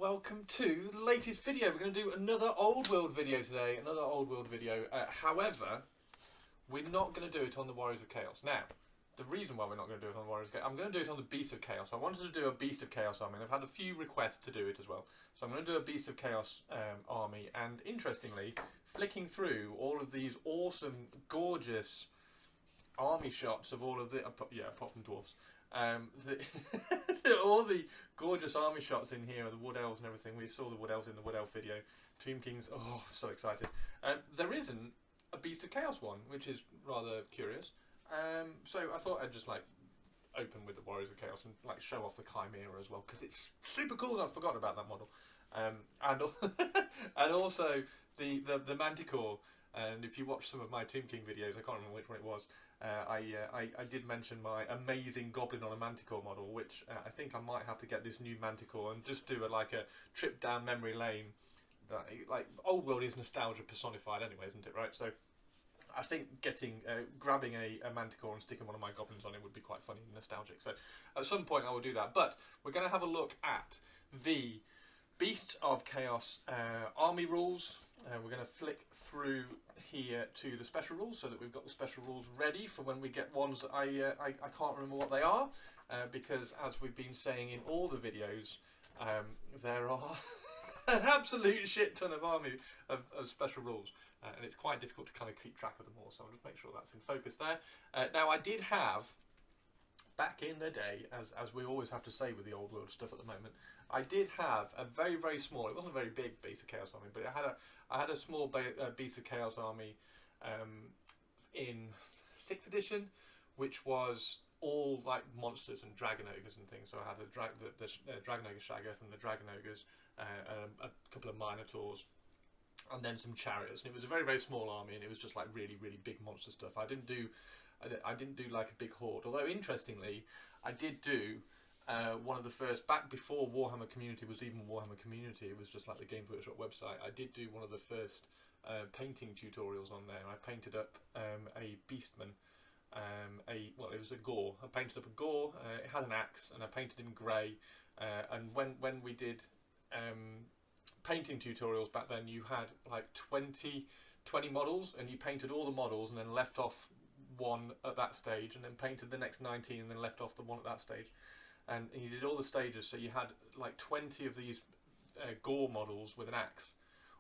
welcome to the latest video. We're going to do another old world video today, however, we're not going to do it on the Warriors of Chaos. Now, the reason why we're not going to do it on the Warriors of Chaos, I'm going to do it on the Beast of Chaos. I wanted to do a Beast of Chaos army, and I've had a few requests to do it as well. So I'm going to do a Beast of Chaos army, and interestingly, flicking through all of these awesome, gorgeous army shots of all of the, apart from dwarfs, all the gorgeous army shots in here, the wood elves and everything. We saw the wood elves in the wood elf video. Tomb Kings, oh, so excited. There isn't a Beast of Chaos one, which is rather curious. So I thought I'd just like open with the Warriors of Chaos and like show off the Chimera as well, because it's super cool. I've forgotten about that model, and also the Manticore. And if you watch some of my Tomb King videos, I can't remember which one it was. I did mention my amazing Goblin on a Manticore model, which I think I might have to get this new Manticore and just do a trip down memory lane. Like old world is nostalgia personified anyway, isn't it? Right? So I think grabbing a Manticore and sticking one of my Goblins on it would be quite funny and nostalgic. So at some point I will do that. But we're going to have a look at the Beast of Chaos army rules. We're going to flick through here to the special rules so that we've got the special rules ready for when we get ones that I can't remember what they are, because as we've been saying in all the videos, there are an absolute shit ton of army of special rules, and it's quite difficult to kind of keep track of them all, so I'll just make sure that's in focus there. Now I did have, back in the day, as we always have to say with the old world stuff at the moment, I did have a very, very small, it wasn't a very big Beast of Chaos army, but I had a small Beast of Chaos army in 6th edition, which was all like monsters and dragon ogres and things. So I had the dragon ogre Shaggoth and the dragon ogres, a couple of minotaurs, and then some chariots. And it was a very, very small army, and it was just like really, really big monster stuff. I didn't do like a big horde, although interestingly, I did do one of the first, back before Warhammer Community was even Warhammer Community, it was just like the Game Workshop website. I did do one of the first painting tutorials on there. I painted up a beastman, it was a gore. I painted up a gore, it had an axe, and I painted him grey. And when we did painting tutorials back then, you had like 20 models, and you painted all the models and then left off one at that stage, and then painted the next 19 and then left off the one at that stage. And you did all the stages, so you had like 20 of these gore models with an axe,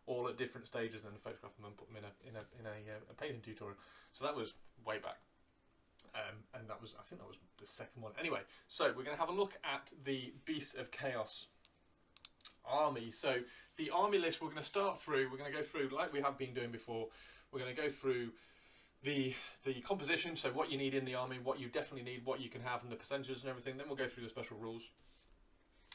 all at different stages, and then photograph them and put them in a painting tutorial. So that was way back, and I think that was the second one. Anyway, so we're going to have a look at the Beast of Chaos army. So the army list we're going to start through. We're going to go through like we have been doing before. We're going to go through the composition, so what you need in the army, what you definitely need, what you can have, and the percentages and everything. Then we'll go through the special rules,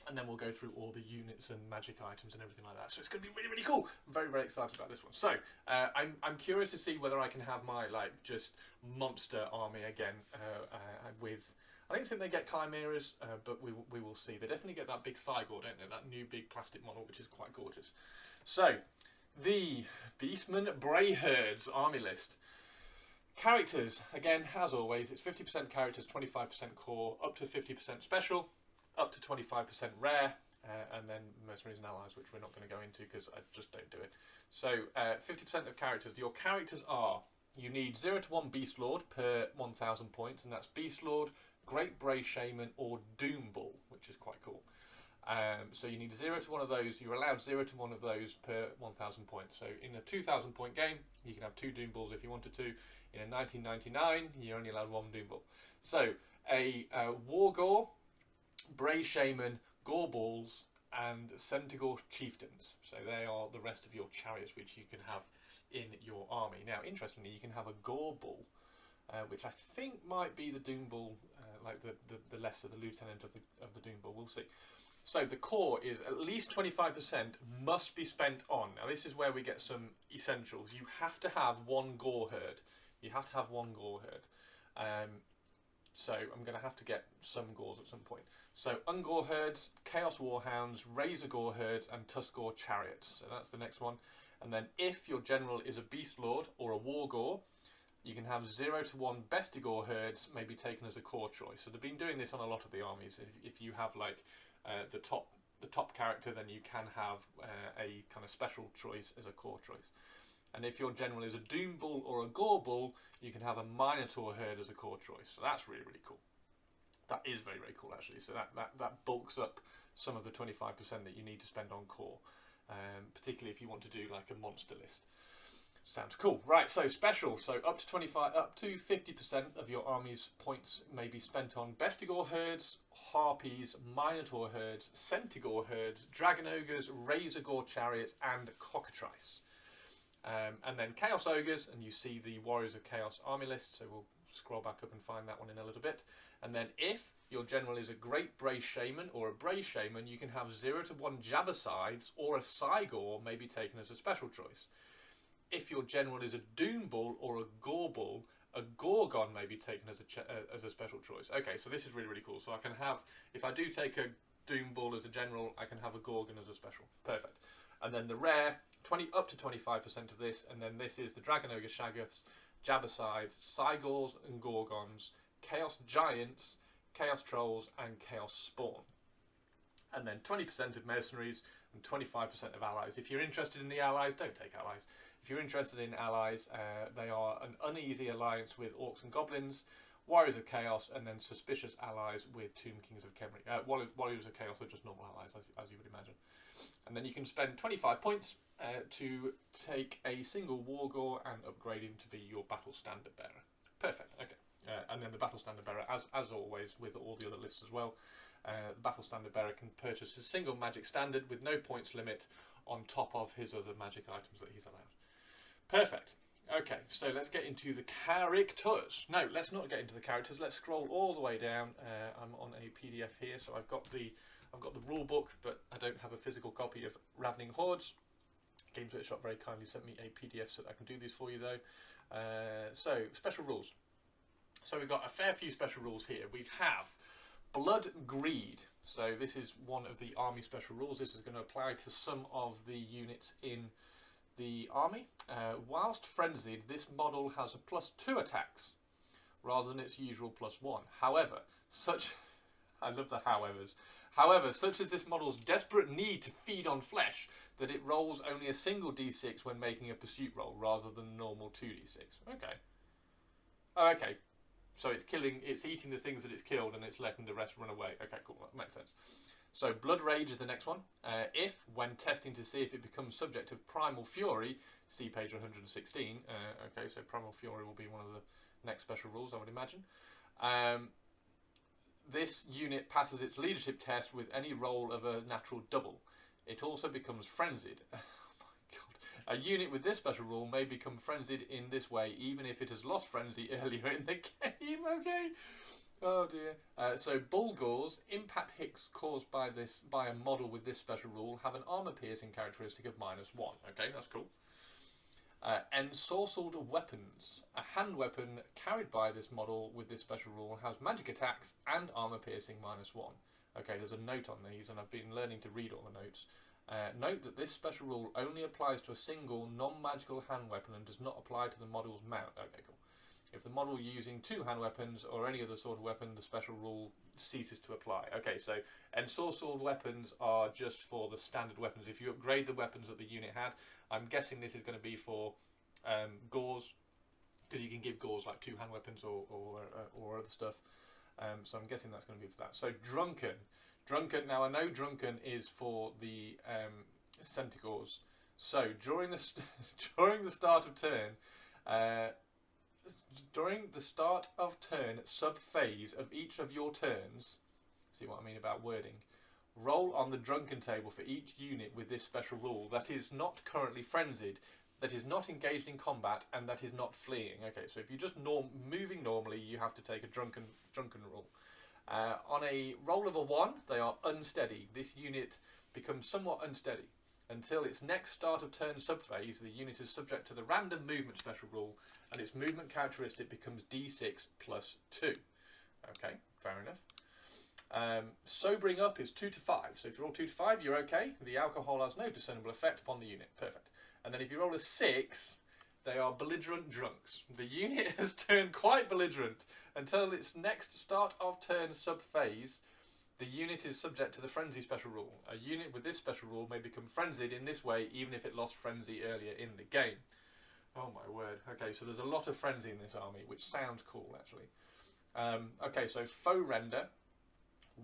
and then we'll go through all the units and magic items and everything like that. So it's going to be really, really cool. I'm very, very excited about this one. So I'm curious to see whether I can have my just monster army again. I don't think they get chimeras, but we will see. They definitely get that big Cygor, don't they? That new big plastic model, which is quite gorgeous. So the Beastmen Bray Hordes army list. Characters, again, as always, it's 50% characters, 25% core, up to 50% special, up to 25% rare, and then mercenaries and allies, which we're not going to go into because I just don't do it. So 50% of characters. Your characters are, you need 0 to 1 Beast Lord per 1,000 points, and that's Beast Lord, Great Bray Shaman, or Doom Bull, which is quite cool. So you need 0 to 1 of those. You're allowed 0 to 1 of those per 1,000 points. So in a 2,000 point game, you can have 2 Doom Bulls if you wanted to. In a 1999, you're only allowed 1 Doom Bull. So a Wargore, Bray Shaman, Gore Bulls, and Centaur Chieftains. So they are the rest of your chariots which you can have in your army. Now, interestingly, you can have a Gore Bull, which I think might be the Doom Bull, like the lesser, the lieutenant of the Doom Bull. We'll see. So the core is at least 25% must be spent on. Now this is where we get some essentials. You have to have 1 Gore herd. You have to have 1 Gore herd. So I'm going to have to get some Gores at some point. So Ungore herds, Chaos Warhounds, Razor Gore herds, and Tuskgore chariots. So that's the next one. And then if your general is a Beast Lord or a Wargore, you can have 0 to 1 Bestigore herds, maybe taken as a core choice. So they've been doing this on a lot of the armies. If you have like the top the top character, then you can have a kind of special choice as a core choice. And if your general is a Doom Bull or a Gore Bull, you can have a Minotaur herd as a core choice. So that's really, really cool. That is very, very cool, actually. So that bulks up some of the 25% that you need to spend on core, particularly if you want to do like a monster list. Sounds cool. Right, so special. So up to 50% of your army's points may be spent on Bestigor herds, Harpies, Minotaur herds, Centaur herds, Dragon Ogres, Razor Gore Chariots, and Cockatrice. And then Chaos Ogres, and you see the Warriors of Chaos army list, so we'll scroll back up and find that one in a little bit. And then if your general is a Great Bray Shaman or a Bray Shaman, you can have 0 to 1 Jabbersides or a Cygor may be taken as a special choice. If your general is a Doom Bull or a Gore Bull, a Gorgon may be taken as a special choice. Okay, so this is really, really cool. So I can have, if I do take a Doom Bull as a general, I can have a Gorgon as a special. Perfect. And then the rare, up to 25% of this, and then this is the Dragon Ogre Shaggoths, Jabbersides, Cygors and Gorgons, Chaos Giants, Chaos Trolls, and Chaos Spawn. And then 20% of mercenaries and 25% of allies. If you're interested in the allies, don't take allies. If you're interested in allies, they are an uneasy alliance with Orcs and Goblins, Warriors of Chaos, and then suspicious allies with Tomb Kings of Khemri. Warriors of Chaos are just normal allies, as you would imagine. And then you can spend 25 points to take a single Wargore and upgrade him to be your Battle Standard Bearer. Perfect, okay. And then the Battle Standard Bearer, as always, with all the other lists as well, the Battle Standard Bearer can purchase a single magic standard with no points limit on top of his other magic items that he's allowed. Perfect. Okay, so let's get into the characters. No, let's not get into the characters. Let's scroll all the way down. I'm on a PDF here, so I've got the rule book, but I don't have a physical copy of Ravening Hordes. Games Workshop very kindly sent me a PDF so that I can do these for you, though. So, special rules. So we've got a fair few special rules here. We have Blood Greed. So this is one of the army special rules. This is going to apply to some of the units in the army. Whilst frenzied, this model has a +2 attacks rather than its usual +1. However, I love the howevers. However, such is this model's desperate need to feed on flesh that it rolls only a single d6 when making a pursuit roll rather than normal 2d6. Okay. Oh, okay. So it's eating the things that it's killed and it's letting the rest run away. Okay, cool. That makes sense. So Blood Rage is the next one. If, when testing to see if it becomes subject of Primal Fury, see page 116. Okay, so Primal Fury will be one of the next special rules, I would imagine. This unit passes its leadership test with any roll of a natural double. It also becomes frenzied. Oh my god. A unit with this special rule may become frenzied in this way, even if it has lost frenzy earlier in the game. Okay. Oh dear. So Bulgors, impact hits caused by a model with this special rule have an armor piercing characteristic of -1. Okay, that's cool. Ensorcelled weapons. A hand weapon carried by this model with this special rule has magic attacks and armor piercing -1. Okay, there's a note on these, and I've been learning to read all the notes. Note that this special rule only applies to a single non-magical hand weapon and does not apply to the model's mount. Okay, cool. If the model using 2 hand weapons or any other sort of weapon, the special rule ceases to apply. Okay, so ensorcelled weapons are just for the standard weapons. If you upgrade the weapons that the unit had, I'm guessing this is going to be for Gores, because you can give Gores like 2 hand weapons or other stuff. So I'm guessing that's going to be for that. So Drunken. Now I know Drunken is for the Centaurs. So during the start of turn, sub-phase of each of your turns, see what I mean about wording, roll on the Drunken table for each unit with this special rule that is not currently frenzied, that is not engaged in combat, and that is not fleeing. Okay, so if you're just moving normally, you have to take a drunken rule. On a roll of a 1, they are unsteady. This unit becomes somewhat unsteady. Until its next start of turn subphase, the unit is subject to the random movement special rule, and its movement characteristic becomes d6 + 2. Okay, fair enough. Sobering up is 2 to 5. So if you roll 2 to 5, you're okay. The alcohol has no discernible effect upon the unit. Perfect. And then if you roll a 6, they are belligerent drunks. The unit has turned quite belligerent until its next start of turn subphase. the unit is subject to the Frenzy special rule. A unit with this special rule may become frenzied in this way even if it lost Frenzy earlier in the game. Oh my word. Okay, so there's a lot of Frenzy in this army, which sounds cool actually. Okay, so Foe Render.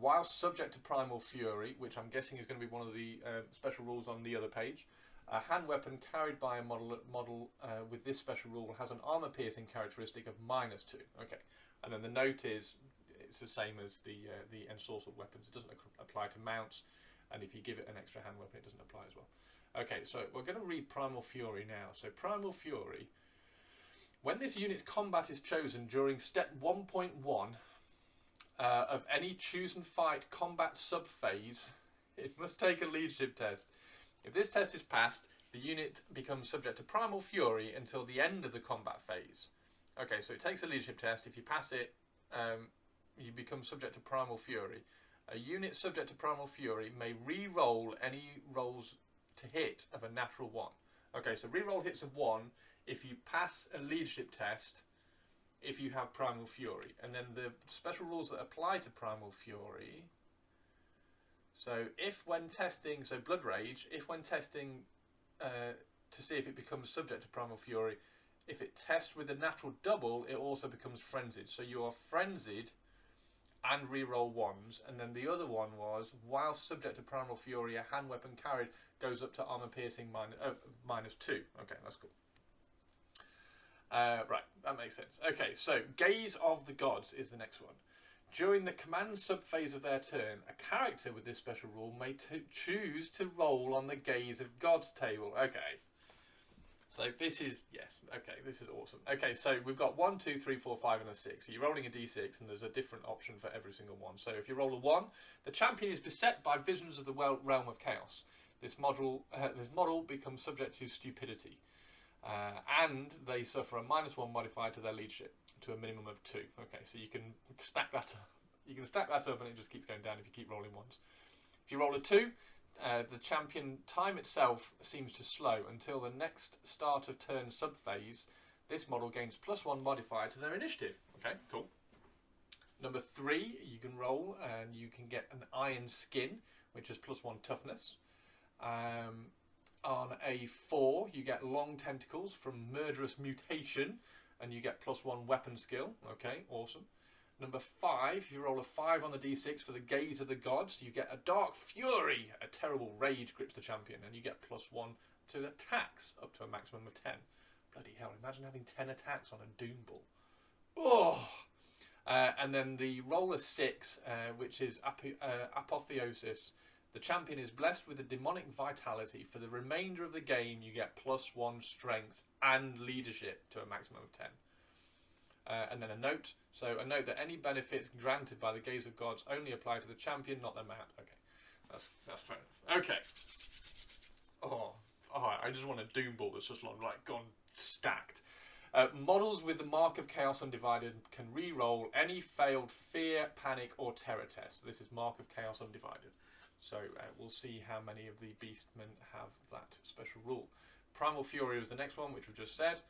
While subject to Primal Fury, which I'm guessing is going to be one of the special rules on the other page, a hand weapon carried by a model with this special rule has an armor-piercing characteristic of -2. Okay, and then the note is it's the same as the ensorcelled weapons. It doesn't apply to mounts, and if you give it an extra hand weapon, it doesn't apply as well. Okay, so we're going to read Primal Fury now. So Primal Fury, when this unit's combat is chosen during step 1.1 of any choose and fight combat subphase, it must take a leadership test. If this test is passed, the unit becomes subject to Primal Fury until the end of the combat phase. Okay, so it takes a leadership test. If you pass it, you become subject to Primal Fury. A unit subject to Primal Fury may re-roll any rolls to hit of a natural 1. Okay, so re-roll hits of 1 if you pass a leadership test if you have Primal Fury. And then the special rules that apply to Primal Fury. So if when testing, so Blood Rage, if when testing to see if it becomes subject to Primal Fury, if it tests with a natural double, it also becomes frenzied. So you are frenzied and re-roll 1s. And then the other one was, while subject to Primal Fury, a hand weapon carried goes up to armor piercing -2. Okay, that's cool. Right, that makes sense. Okay, so Gaze of the Gods is the next one. During the command subphase of their turn, a character with this special rule may choose to roll on the Gaze of Gods table. Okay. So this is, yes, okay, this is awesome. Okay, so we've got 1, 2, 3, 4, 5 and a 6. So you're rolling a d6 and there's a different option for every single one. So if you roll a 1, the champion is beset by visions of the realm of chaos. This model becomes subject to stupidity. And they suffer a -1 modifier to their leadership to a minimum of 2. Okay, so you can stack that up. You can stack that up and it just keeps going down if you keep rolling 1s. If you roll a 2, the champion time itself seems to slow until the next start of turn subphase. This model gains +1 modifier to their initiative. Okay, cool. Number 3, you can roll and you can get an Iron Skin, which is +1 toughness. On a 4, you get Long Tentacles from Murderous Mutation, and you get +1 weapon skill. Okay, awesome. Number 5, if you roll a 5 on the d6 for the Gaze of the Gods, you get a Dark Fury. A terrible rage grips the champion, and you get +1 to attacks, up to a maximum of 10. Bloody hell, imagine having 10 attacks on a Doom Ball. Oh! And then the roll a 6, which is Apotheosis. The champion is blessed with a demonic vitality. For the remainder of the game, you get +1 strength and leadership to a maximum of 10. And then a note. So a note that any benefits granted by the Gaze of Gods only apply to the champion, not their mount. Okay, that's fair enough. Okay. Oh, I just want a Doom Ball that's just like gone stacked. Models with the Mark of Chaos Undivided can re-roll any failed Fear, Panic, or Terror test. This is Mark of Chaos Undivided. So we'll see how many of the beastmen have that special rule. Primal Fury is the next one, which we've just said.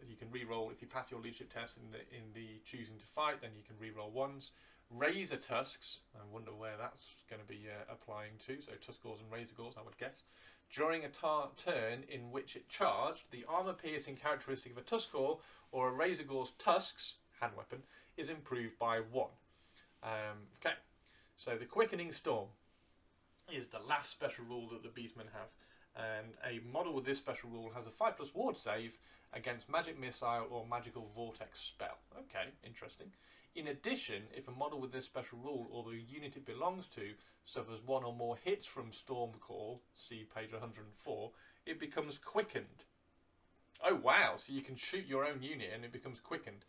You can re-roll if you pass your leadership test in the choosing to fight, then you can re-roll 1s. Razor Tusks, I wonder where that's going to be applying to. So Tuskgors and Razor Gors, I would guess. During a turn in which it charged, the armor-piercing characteristic of a Tuskgor or a Razor Gor's tusks, hand weapon, is improved by 1. Okay, so the Quickening Storm is the last special rule that the beastmen have, and a model with this special rule has a 5+ ward save against magic missile or magical vortex spell. Okay, interesting. In addition, if a model with this special rule or the unit it belongs to suffers 1 or more hits from Storm Call, see page 104, it becomes quickened. Oh wow, so you can shoot your own unit and it becomes quickened.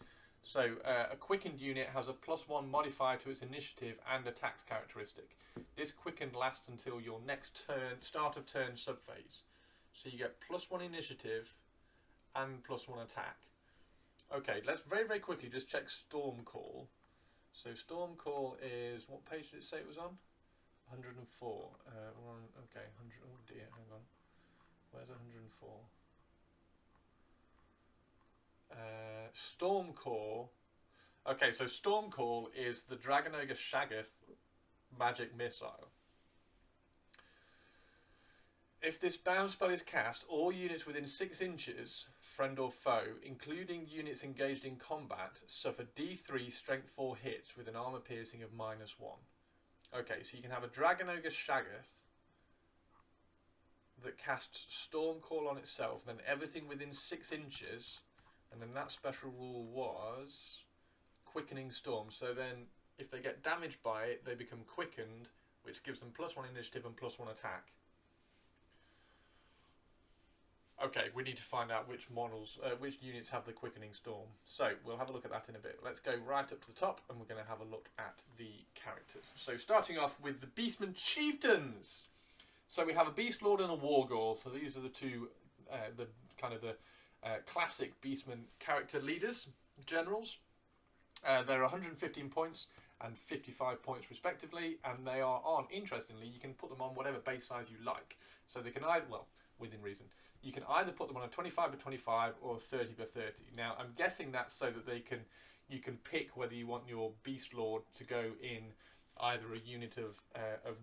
So a quickened unit has a +1 modifier to its initiative and attacks characteristic. This quickened lasts until your next turn, start of turn subphase. So you get +1 initiative and +1 attack. Okay, let's very, very quickly just check Storm Call. So Storm Call is, what page did it say it was on? 104. Okay, 100, oh dear, hang on. Where's 104? Storm Call. Okay, so Storm Call is the Dragon Ogre Shaggoth magic missile. If this bound spell is cast, all units within 6 inches, friend or foe, including units engaged in combat, suffer D3 strength 4 hits with an armor piercing of -1. Okay, so you can have a Dragon Ogre Shaggoth that casts Storm Call on itself, then everything within 6 inches, and then that special rule was Quickening Storm. So then, if they get damaged by it, they become quickened, which gives them +1 initiative and +1 attack. Okay, we need to find out which models, which units have the Quickening Storm. So we'll have a look at that in a bit. Let's go right up to the top, and we're going to have a look at the characters. So starting off with the Beastmen Chieftains. So we have a Beast Lord and a Wargore. So these are the two, the classic Beastmen character leaders, generals. They're 115 points and 55 points respectively, and they are on, interestingly, you can put them on whatever base size you like. So they can either, well, within reason, you can either put them on a 25x25 or 30x30. Now, I'm guessing that's so that you can pick whether you want your Beast Lord to go in either a unit of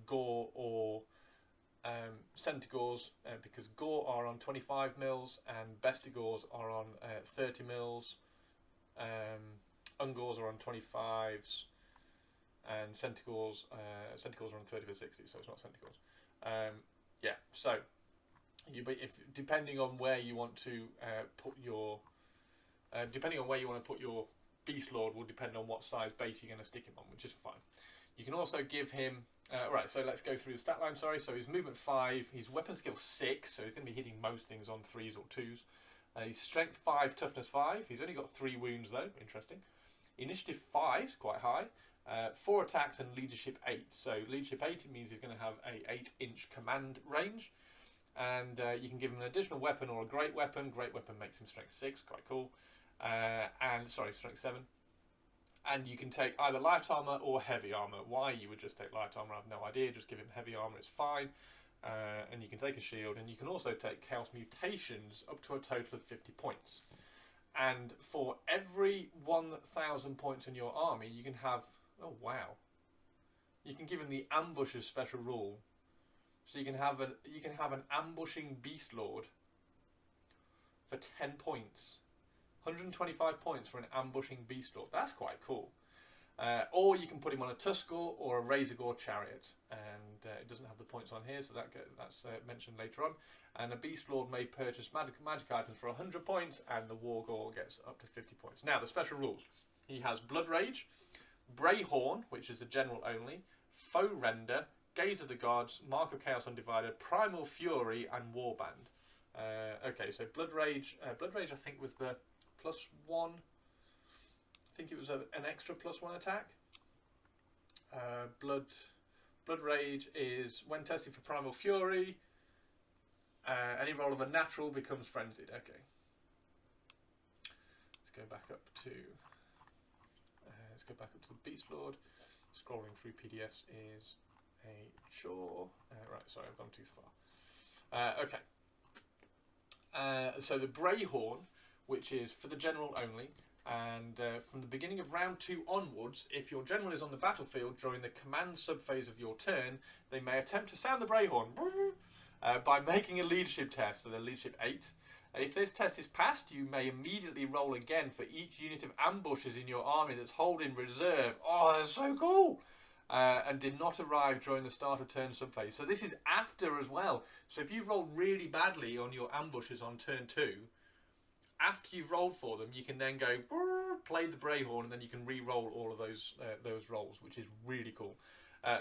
Gore or Centaurs, because Gore are on 25 mils and Bestigors are on 30 mils. Ungors are on 25s, and Centaurs are on 30x60, so it's not Centaurs. Yeah, so depending on where you want to put your Beast Lord will depend on what size base you're going to stick him on, which is fine. You can also give him right. So let's go through the stat line. Sorry. So his movement 5, his weapon skill 6, so he's going to be hitting most things on 3s or 2s. His strength 5, toughness 5. He's only got 3 wounds though. Interesting. Initiative 5 is quite high. 4 attacks and leadership 8. So leadership 8 means he's going to have a 8-inch command range. And you can give him an additional weapon or a great weapon. Great weapon makes him strength 6, quite cool. Strength 7. And you can take either light armor or heavy armor. Why you would just take light armor, I have no idea. Just give him heavy armor, it's fine. And you can take a shield, and you can also take Chaos Mutations up to a total of 50 points. And for every 1,000 points in your army, you can have, oh wow, you can give him the Ambushes special rule. So you can have an ambushing Beast Lord for 10 points. 125 points for an ambushing Beast Lord. That's quite cool. Or you can put him on a Tuskor or a Razorgore Chariot, and it doesn't have the points on here, so that's mentioned later on. And a Beast Lord may purchase magic items for 100 points, and the Wargore gets up to 50 points. Now, the special rules. He has Blood Rage, Brayhorn, which is a general only, Foe Render, Gaze of the Gods, Mark of Chaos Undivided, Primal Fury, and Warband. Okay, so Blood Rage I think was the +1. I think it was an extra +1 attack. Blood Rage is when tested for Primal Fury. Any roll of a natural becomes frenzied. Okay. Let's go back up to the Beast Lord. Scrolling through PDFs is a chore. Right, sorry, I've gone too far. Okay. So the Brayhorn, which is for the general only, and from the beginning of round 2 onwards, if your general is on the battlefield during the command subphase of your turn, they may attempt to sound the Brayhorn by making a leadership test, so the leadership 8. If this test is passed, you may immediately roll again for each unit of ambushes in your army that's held in reserve. Oh, that's so cool! And did not arrive during the start of turn subphase. So this is after as well. So if you've rolled really badly on your ambushes on turn 2, after you've rolled for them, you can then go play the Brayhorn, and then you can re-roll all of those rolls, which is really cool.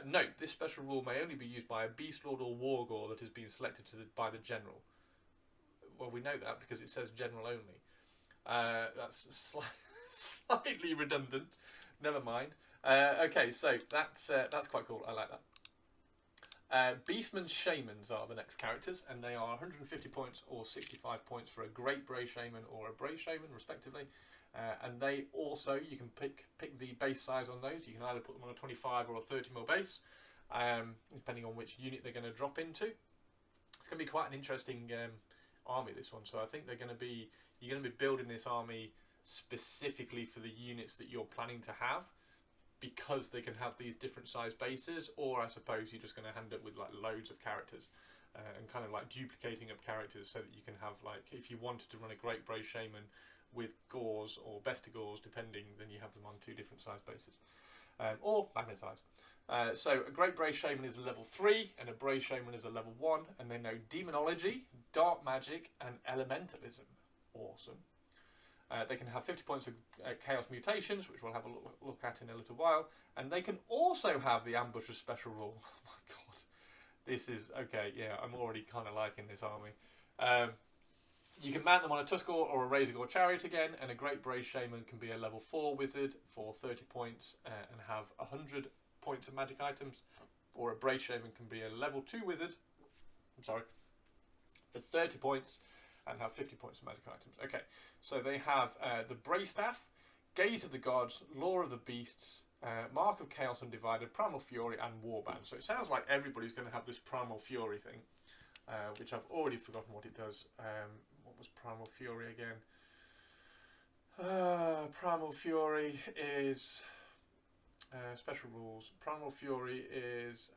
Note, this special rule may only be used by a Beast Lord or Wargore that has been selected by the General. Well, we know that because it says General only. That's slightly redundant. Never mind. Okay, so that's quite cool. I like that. Beastmen Shamans are the next characters, and they are 150 points or 65 points for a Great Bray Shaman or a Bray Shaman, respectively. And they also, you can pick the base size on those. You can either put them on a 25 or a 30 mil base, depending on which unit they're going to drop into. It's going to be quite an interesting army, this one. So I think you're going to be building this army specifically for the units that you're planning to have. because they can have these different size bases, or I suppose you're just going to end up with like loads of characters and kind of like duplicating up characters so that you can have, like, if you wanted to run a Great Brave Shaman with Gors or Bestigors, depending, then you have them on 2 different size bases, or magnetized. So a Great Brave Shaman is a level 3 and a Brave Shaman is a level 1, and they know Demonology, Dark Magic and Elementalism. Awesome. They can have 50 points of Chaos Mutations, which we'll have a look at in a little while, and they can also have the Ambusher's special rule. Oh my god, this is okay. Yeah, I'm already kind of liking this army. You can mount them on a Tuskor or a Razorgore Chariot again, and a Great Brave Shaman can be a level 4 wizard for 30 points and have 100 points of magic items, or a Brave Shaman can be a level 2 wizard, for 30 points and have 50 points of magic items. Okay, so they have the Brave Staff, Gaze of the Gods, Law of the Beasts, Mark of Chaos Undivided, Primal Fury and Warband. So it sounds like everybody's going to have this Primal Fury thing, which I've already forgotten what it does. What was Primal Fury again? Primal Fury is special rules. Primal Fury is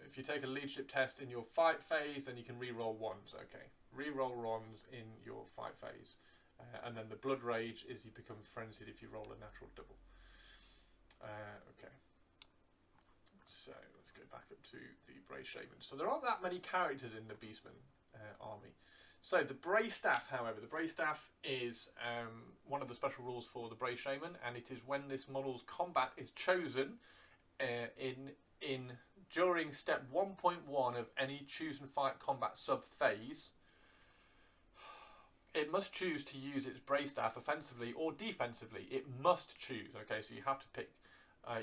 if you take a leadership test in your fight phase, then you can re-roll ones. Okay, re-roll ones in your fight phase, and then the Blood Rage is you become frenzied if you roll a natural double. Okay, so let's go back up to the Brave Shaman. So there aren't that many characters in the Beastmen army. So the Brave Staff, however, the Brave Staff is one of the special rules for the Brave Shaman, and it is when this model's combat is chosen during step 1.1 of any choose and fight combat sub phase. It must choose to use its Brave Staff offensively or defensively. It must choose. Okay, so you have to pick.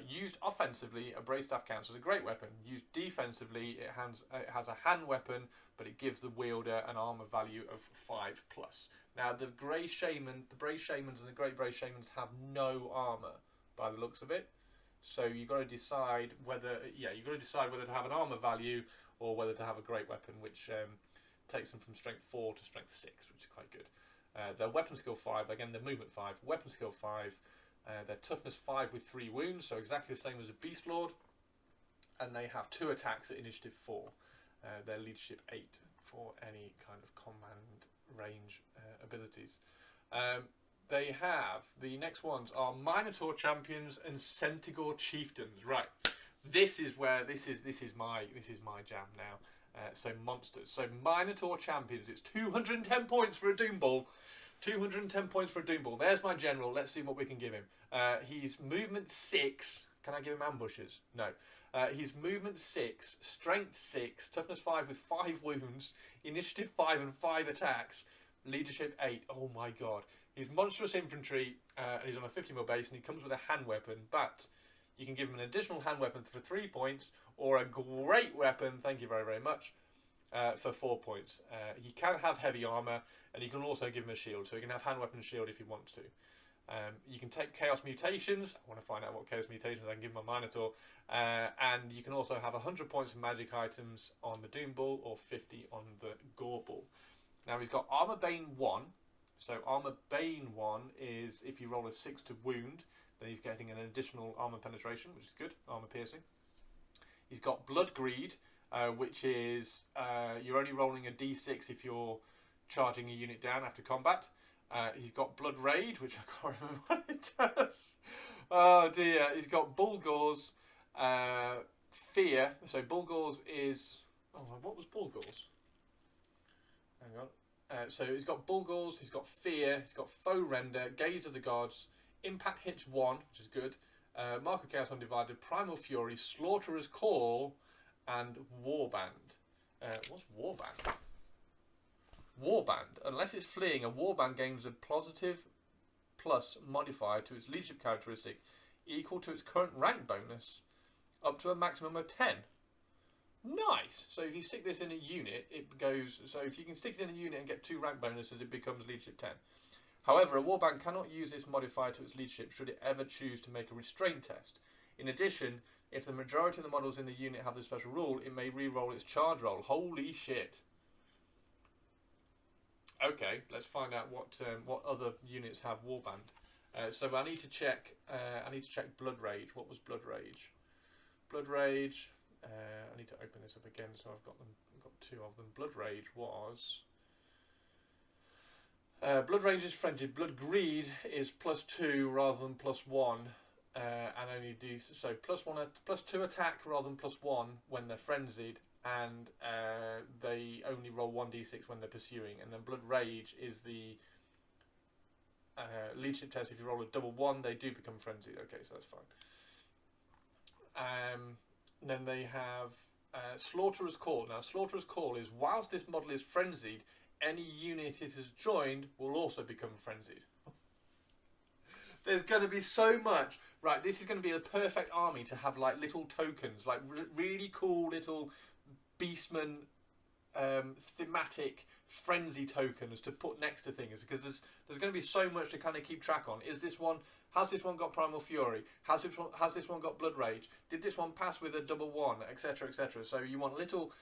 Used offensively, a Brave Staff counts as a great weapon. Used defensively, it has a hand weapon, but it gives the wielder an armor value of 5+. Now, the Brave Shamans and the Great Brave Shamans have no armor by the looks of it. So you've got to decide whether, to have an armor value or whether to have a great weapon, which takes them from strength 4 to strength 6, which is quite good. Their weapon skill 5, again, their movement 5, weapon skill 5. Their toughness 5 with 3 wounds, so exactly the same as a Beast Lord, and they have 2 attacks at initiative 4. Their leadership 8 for any kind of command range abilities. They have, the next ones are Minotaur Champions and Centaur Chieftains. Right, this is my jam now. So monsters. So Minotaur Champions, it's 210 points for a Doom Ball. 210 points for a Doom Ball. There's my general. Let's see what we can give him. He's movement 6. Can I give him ambushes? No. He's movement 6, strength 6, toughness 5 with 5 wounds, initiative 5 and 5 attacks, leadership 8. Oh my god. He's Monstrous Infantry, and he's on a 50mm base, and he comes with a hand weapon, but you can give him an additional hand weapon for 3 points, or a great weapon, thank you very, very much, for 4 points. He can have heavy armor, and you can also give him a shield, so he can have hand weapon and shield if he wants to. You can take Chaos Mutations. I want to find out what Chaos Mutations I can give my Minotaur. And you can also have 100 points of magic items on the Doom Ball or 50 on the Gore Ball. Now he's got Armor Bane 1. So Armor Bane 1 is if you roll a 6 to wound, then he's getting an additional armor penetration, which is good, armor piercing. He's got Blood Greed, which is you're only rolling a d6 if you're charging a unit down after combat. He's got Blood Rage, which I can't remember what it does. Oh dear. He's got Bulgors, Fear. So Bulgors is... Oh, what was Bulgors? Hang on. So he's got Bulgors, he's got Fear, he's got Foe Render, Gaze of the Gods, Impact Hits 1, which is good, Mark of Chaos Undivided, Primal Fury, Slaughterer's Call, and Warband. What's Warband? Warband. Unless it's fleeing, a Warband gains a positive plus modifier to its leadership characteristic equal to its current rank bonus up to a maximum of 10. Nice! So if you stick this in a unit, it goes... So if you can stick it in a unit and get 2 rank bonuses, it becomes leadership 10. However, a Warband cannot use this modifier to its leadership should it ever choose to make a restraint test. In addition, if the majority of the models in the unit have this special rule, it may re-roll its charge roll. Holy shit! Okay, let's find out what other units have Warband. So I need to check. I need to check Blood Rage. What was Blood Rage? Blood Rage. I need to open this up again. So I've got them. I've got two of them. Blood Rage was. Blood Rage is frenzied. Blood Greed is +2 rather than +1, and only do so +2 attack rather than +1 when they're frenzied, and they only roll 1d6 when they're pursuing. And then Blood Rage is the leadership test. If you roll a double 1, they do become frenzied. Okay, so that's fine. Then they have Slaughterer's Call. Now, Slaughterer's Call is whilst this model is frenzied, any unit it has joined will also become frenzied. There's going to be so much. Right, this is going to be a perfect army to have like little tokens, like really cool little beastmen thematic frenzy tokens to put next to things, because there's going to be so much to kind of keep track on. Has this one got Primal Fury? Has this one got Blood Rage? Did this one pass with a double 1, etc., etc.? So you want little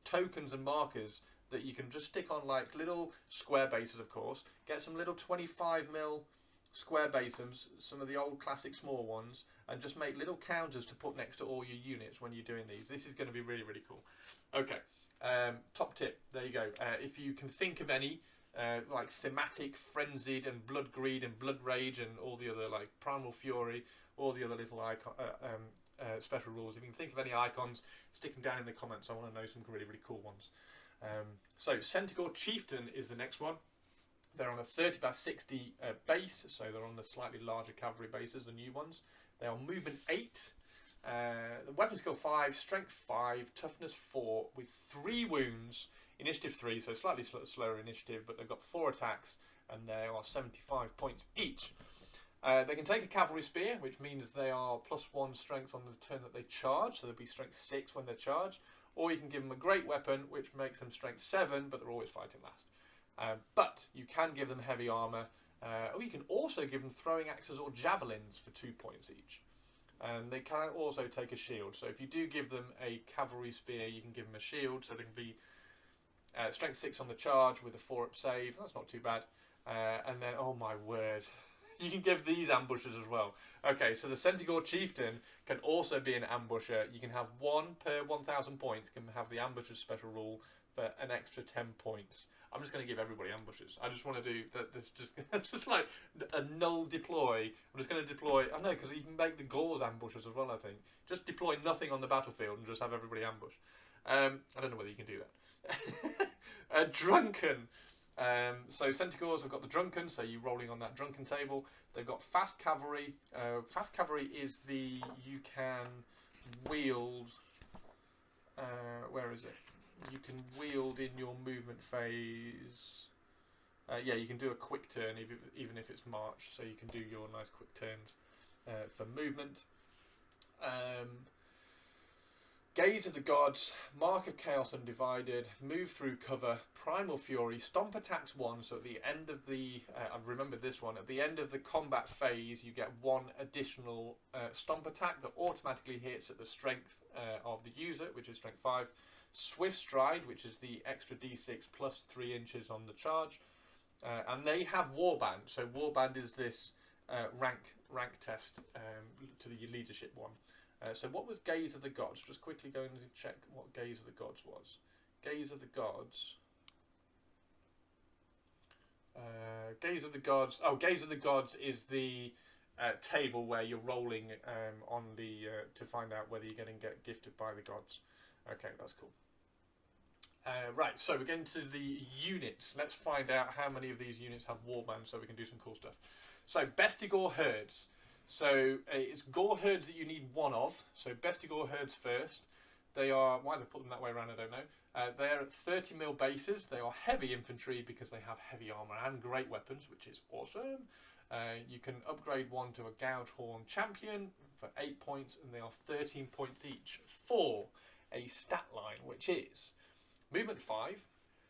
tokens and markers that you can just stick on like little square bases, of course. Get some little 25mm square bases, some of the old classic small ones, and just make little counters to put next to all your units when you're doing these. This is going to be really, really cool. Okay, top tip, there you go. If you can think of any like thematic, frenzied, and blood greed, and blood rage, and all the other like primal fury, all the other little icon, special rules, if you can think of any icons, stick them down in the comments. I want to know some really, really cool ones. So Centaur Chieftain is the next one. They're on a 30/60 base, so they're on the slightly larger cavalry bases, the new ones. They are movement 8, weapon skill 5, strength 5, toughness 4, with 3 wounds, initiative 3, so slightly slower initiative, but they've got 4 attacks, and they are 75 points each. They can take a cavalry spear, which means they are +1 strength on the turn that they charge, so they'll be strength 6 when they're charged. Or you can give them a great weapon, which makes them strength 7, but they're always fighting last. But you can give them heavy armour, or you can also give them throwing axes or javelins for 2 points each. And they can also take a shield. So if you do give them a cavalry spear, you can give them a shield, so they can be strength 6 on the charge with a 4-up save. That's not too bad. And then, oh my word, you can give these ambushers as well. Okay, so the Centaur Chieftain can also be an ambusher. You can have 1 per 1,000 points, can have the ambusher special rule for an extra 10 points. I'm just going to give everybody ambushers. I just want to do that. This just like a null deploy. I'm just going to deploy. I know, because you can make the Gauls ambushers as well. I think just deploy nothing on the battlefield and just have everybody ambush. I don't know whether you can do that. Drunken. So Centaurs have got the Drunken. So you're rolling on that Drunken table. They've got fast cavalry. Fast cavalry is the you can wield. Where is it? You can wield in your movement phase. Yeah, you can do a quick turn even if it's march, so you can do your nice quick turns for movement. Gaze of the Gods, Mark of Chaos Undivided, Move Through Cover, Primal Fury, Stomp attacks 1, so at the end of the, I've remembered this one, at the end of the combat phase you get 1 additional Stomp attack that automatically hits at the strength of the user, which is strength 5. Swift Stride, which is the extra d6 plus 3 inches on the charge, and they have Warband. So Warband is this rank test to the leadership one. So what was Gaze of the Gods? Just quickly going to check what Gaze of the Gods was. Gaze of the Gods. Gaze of the Gods. Oh, Gaze of the Gods is the table where you're rolling on the to find out whether you're going to get gifted by the gods. Okay, that's cool. Right, so we're getting to the units. Let's find out how many of these units have Warband so we can do some cool stuff. So, Bestigor Herds. So, it's Gore Herds that you need 1 of. So, Bestigor Herds first. They are, why they put them that way around, I don't know. They're at 30mm bases. They are heavy infantry because they have heavy armour and great weapons, which is awesome. You can upgrade 1 to a Gouge Horn Champion for 8 points, and they are 13 points each for a stat line, which is movement 5,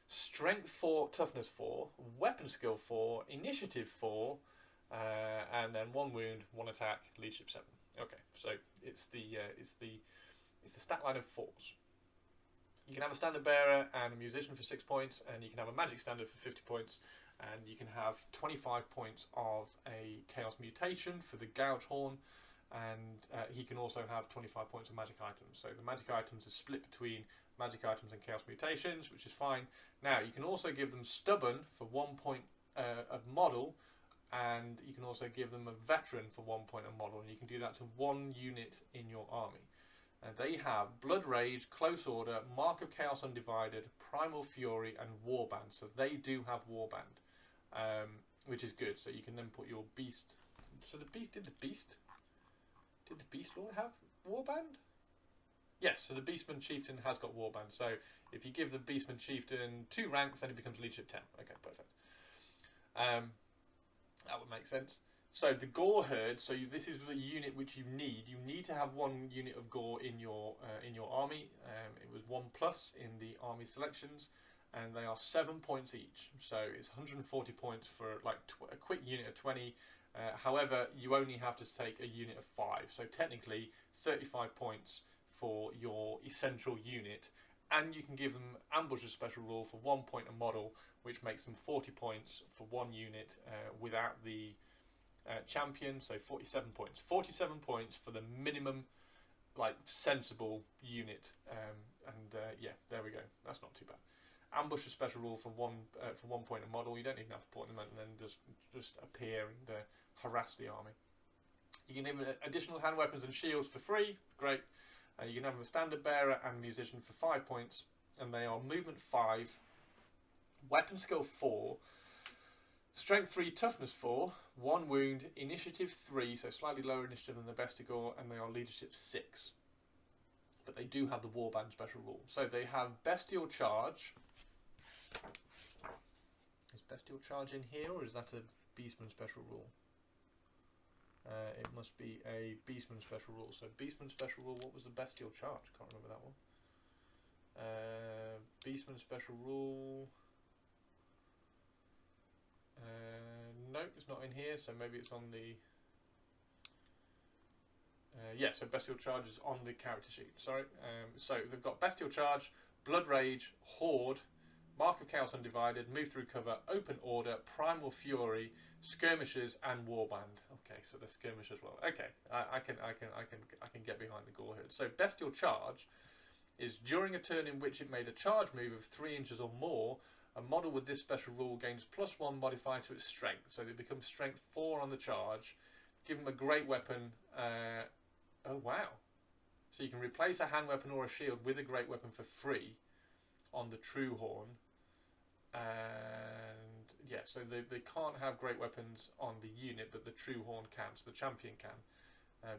strength 4, toughness 4, weapon skill 4, initiative 4, and then 1 wound, 1 attack, leadership 7. Okay, so it's the stat line of 4s. You can have a standard bearer and a musician for 6 points, and you can have a magic standard for 50 points, and you can have 25 points of a Chaos Mutation for the Gouge Horn, and he can also have 25 points of magic items. So the magic items are split between magic items and Chaos Mutations, which is fine. Now you can also give them Stubborn for 1 point a model, and you can also give them a Veteran for 1 point a model, and you can do that to 1 unit in your army. And they have Blood Rage, Close Order, Mark of Chaos Undivided, Primal Fury, and Warband. So they do have Warband, which is good. So you can then put your Beast. So the Beast did the Beast Lord have Warband? Yes. So the Beastman Chieftain has got Warband. So if you give the Beastman Chieftain 2 ranks, then it becomes Leadership 10. Okay, perfect. That would make sense. So the Gore Herd. So this is the unit which you need. You need to have 1 unit of Gore in your army. It was 1+ in the army selections, and they are 7 points each. So it's 140 points for like a quick unit of 20. However, you only have to take a unit of 5. So technically, 35 points for your essential unit, and you can give them Ambusher's Special Rule for 1 point a model, which makes them 40 points for 1 unit without the champion. So 47 points. 47 points for the minimum, like, sensible unit. Yeah, there we go. That's not too bad. Ambusher's Special Rule for 1 point a model. You don't even have to point them out and then just appear and harass the army. You can give them additional hand weapons and shields for free. Great. You can have them a Standard Bearer and Musician for 5 points, and they are Movement 5, Weapon Skill 4, Strength 3, Toughness 4, 1 wound, Initiative 3, so slightly lower initiative than the Bestigor, and they are Leadership 6. But they do have the Warband Special Rule. So they have Bestial Charge. Is Bestial Charge in here, or is that a Beastman Special Rule? It must be a Beastman Special Rule. So Beastman Special Rule, what was the Bestial Charge? Can't remember that one. Beastman Special Rule. Nope, it's not in here, so maybe it's on the... yeah, so Bestial Charge is on the character sheet, sorry. So they've got Bestial Charge, Blood Rage, Horde, Mark of Chaos Undivided, Move Through Cover, Open Order, Primal Fury, Skirmishers, and Warband. Okay, so they're skirmishers as well. Okay, I can get behind the Gore Herd. So Bestial Charge is during a turn in which it made a charge move of 3 inches or more, a model with this special rule gains +1 modifier to its strength. So they become strength 4 on the charge. Give them a great weapon. Oh wow! So you can replace a hand weapon or a shield with a great weapon for free on the True Horn. And yeah, so they can't have great weapons on the unit, but the True Horn can, so the champion can.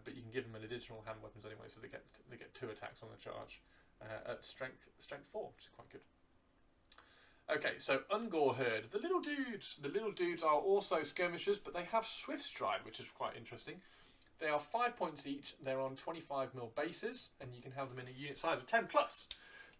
But you can give them an additional hand weapons anyway, so they get 2 attacks on the charge at strength 4, which is quite good. Okay, so Ungor Herd. The little dudes are also skirmishers, but they have Swift Stride, which is quite interesting. They are 5 points each. They're on 25mm bases, and you can have them in a unit size of 10+.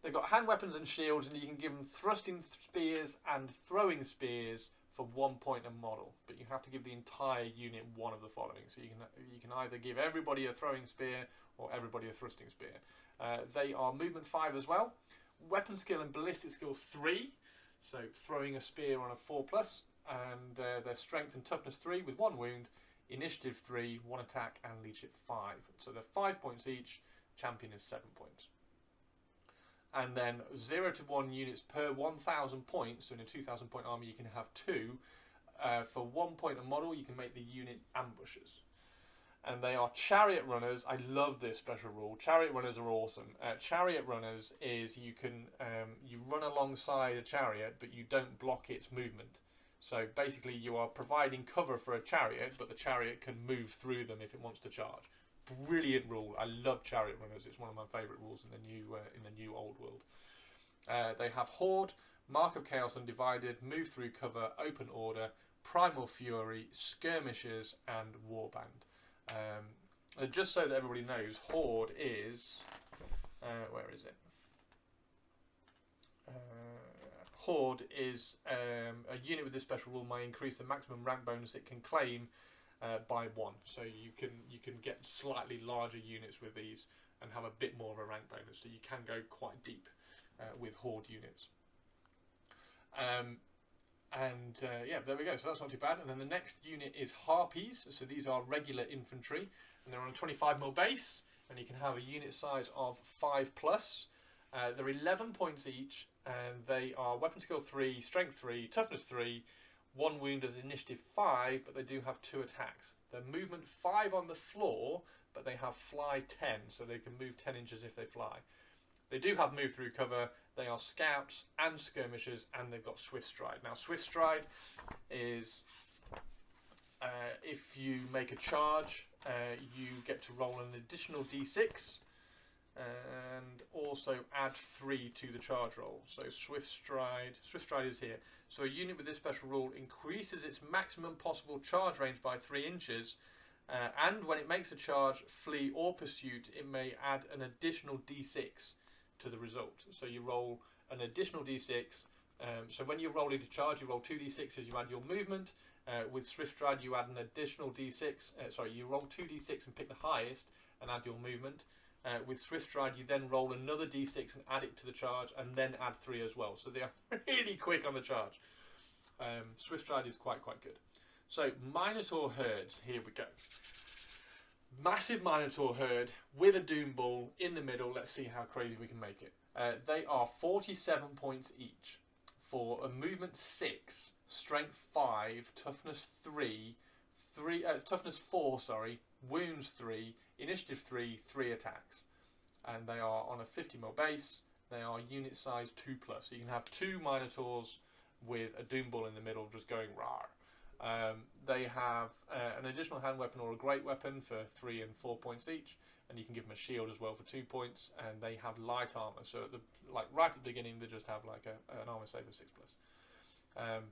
They've got hand weapons and shields, and you can give them thrusting spears and throwing spears for 1 point a model. But you have to give the entire unit one of the following. So you can either give everybody a throwing spear or everybody a thrusting spear. They are movement 5 as well. Weapon skill and ballistic skill 3. So throwing a spear on a 4+, and their strength and toughness 3 with 1 wound, initiative 3, 1 attack, and leadership 5. So they're 5 points each. Champion is 7 points. And then 0 to 1 units per 1,000 points. So in a 2,000 point army, you can have 2. For 1 point a model, you can make the unit ambushers. And they are Chariot Runners. I love this special rule. Chariot Runners are awesome. Chariot Runners is you can you run alongside a chariot, but you don't block its movement. So basically, you are providing cover for a chariot, but the chariot can move through them if it wants to charge. Brilliant rule. I love Chariot Runners. It's one of my favourite rules in the new old world. They have Horde, Mark of Chaos Undivided, Move Through Cover, Open Order, Primal Fury, Skirmishers, and Warband. Just so that everybody knows, Horde is... where is it? Horde is a unit with this special rule may increase the maximum rank bonus it can claim by 1. So you can get slightly larger units with these and have a bit more of a rank bonus. So you can go quite deep with Horde units. Yeah, there we go. So that's not too bad. And then the next unit is Harpies. So these are regular infantry, and they're on a 25mm base, and you can have a unit size of 5+. They're 11 points each, and they are weapon skill 3, strength 3, toughness 3, 1 wound as initiative 5, but they do have 2 attacks. They're movement 5 on the floor, but they have fly 10, so they can move 10 inches if they fly. They do have move through cover. They are scouts and skirmishers, and they've got swift stride. Now, swift stride is if you make a charge, you get to roll an additional d6 and also add 3 to the charge roll. So swift stride is here. So a unit with this special rule increases its maximum possible charge range by 3 inches, and when it makes a charge, flee or pursuit, it may add an additional d6 to the result. So you roll an additional d6. So when you're rolling to charge, you roll 2d6 as you add your movement. With swift stride, you add an additional d6. You roll 2d6 and pick the highest and add your movement. With swift stride, you then roll another d6 and add it to the charge, and then add 3 as well. So they are really quick on the charge. Swift stride is quite good. So Minotaur herds, here we go. Massive Minotaur herd with a Doom Ball in the middle. Let's see how crazy we can make it. They are 47 points each for a movement 6, strength 5, toughness 3, toughness 4, wounds 3, initiative 3, 3 attacks. And they are on a 50mm base. They are unit size 2+. So you can have 2 Minotaurs with a Doom Ball in the middle just going rawr. They have an additional hand weapon or a great weapon for 3 and 4 points each, and you can give them a shield as well for 2 points. And they have light armor, so right at the beginning they just have like an armor save of 6+.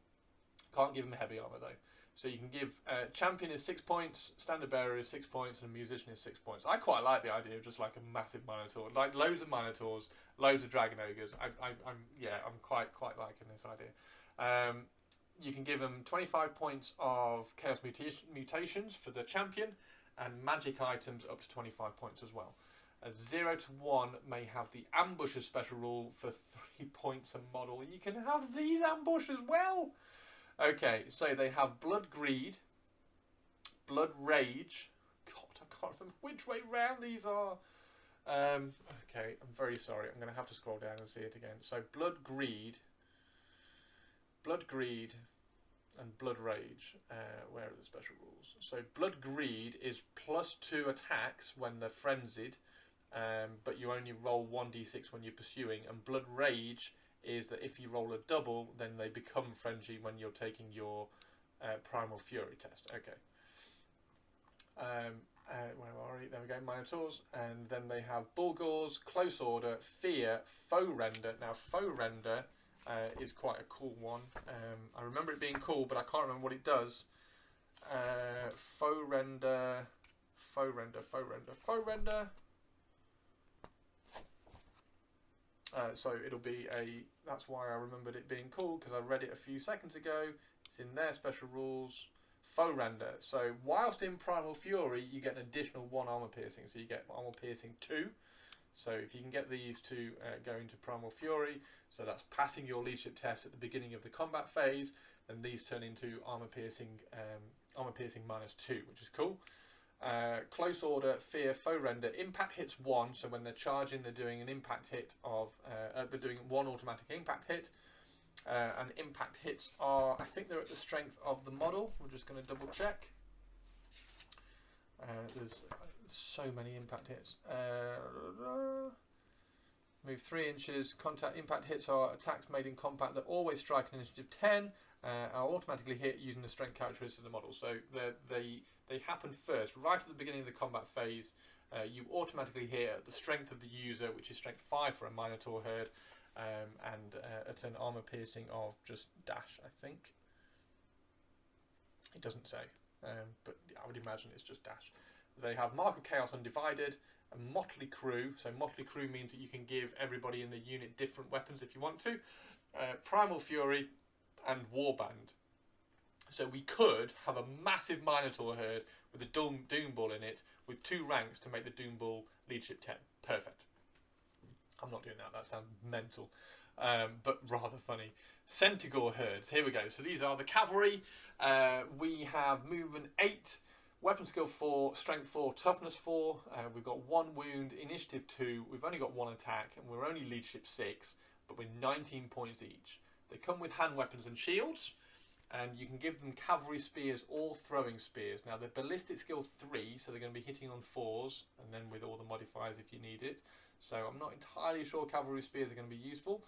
Can't give them heavy armor though. So you can give champion is 6 points, standard bearer is 6 points, and a musician is 6 points. I quite like the idea of just like a massive Minotaur, like loads of Minotaurs, loads of Dragon Ogres. I'm quite liking this idea. You can give them 25 points of Chaos Mutations for the champion, and magic items up to 25 points as well. 0 to 1 may have the ambusher special rule for 3 points a model. You can have these ambush as well. Okay, so they have Blood Greed, Blood Rage. God, I can't remember which way round these are. Okay, I'm very sorry. I'm going to have to scroll down and see it again. So Blood Greed, and Blood Rage. Where are the special rules? So Blood Greed is +2 attacks when they're frenzied, but you only roll 1d6 when you're pursuing. And Blood Rage is that if you roll a double, then they become frenzy when you're taking your Primal Fury test. Okay. Where are we? There we go, Minotaurs. And then they have Bulgars, Close Order, Fear, Foe Render. Now, Foe Render is quite a cool one. I remember it being cool, but I can't remember what it does. Foe Render. So it'll be that's why I remembered it being cool, because I read it a few seconds ago. It's in their special rules. Foe Render. So whilst in Primal Fury, you get an additional 1 armor piercing. So you get armor piercing 2. So if you can get these to go into Primal Fury, so that's passing your leadership test at the beginning of the combat phase, then these turn into armor piercing -2, which is cool. Close Order, Fear, Foe Render. Impact hits 1, so when they're charging, they're doing an impact hit of they're doing 1 automatic impact hit. And impact hits are, I think they're at the strength of the model. We're just going to double check. There's so many impact hits. Move 3 inches. Contact impact hits are attacks made in combat that always strike an initiative 10. Are automatically hit using the strength characteristic of the model. So they happen first, right at the beginning of the combat phase. You automatically hit at the strength of the user, which is strength 5 for a Minotaur herd, and at an armor piercing of just dash, I think. It doesn't say, but I would imagine it's just dash. They have Mark of Chaos Undivided, a Motley Crew. So Motley Crew means that you can give everybody in the unit different weapons if you want to. Primal Fury and Warband. So we could have a massive Minotaur herd with a Doom Ball in it with 2 ranks to make the Doom Ball leadership 10. Perfect. I'm not doing that. That sounds mental. but rather funny. Centaur Hordes. Here we go. So these are the cavalry. We have movement 8, weapon skill 4, strength 4, toughness 4. We've got 1 wound, initiative 2. We've only got 1 attack, and we're only leadership 6, but we're 19 points each. They come with hand weapons and shields, and you can give them cavalry spears or throwing spears. Now they're ballistic skill 3, so they're going to be hitting on 4s, and then with all the modifiers if you need it. So I'm not entirely sure cavalry spears are going to be useful.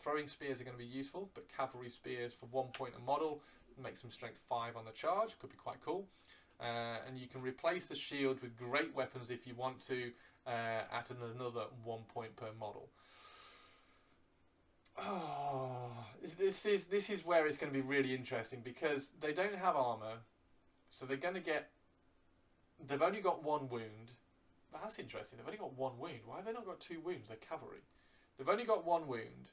Throwing spears are going to be useful, but cavalry spears for 1 point a model makes them strength 5 on the charge. Could be quite cool. And you can replace the shield with great weapons if you want to, at another 1 point per model. Oh, this is where it's going to be really interesting, because they don't have armor, so they're going to get. They've only got 1 wound. That's interesting. They've only got 1 wound. Why have they not got 2 wounds? They're cavalry. They've only got 1 wound,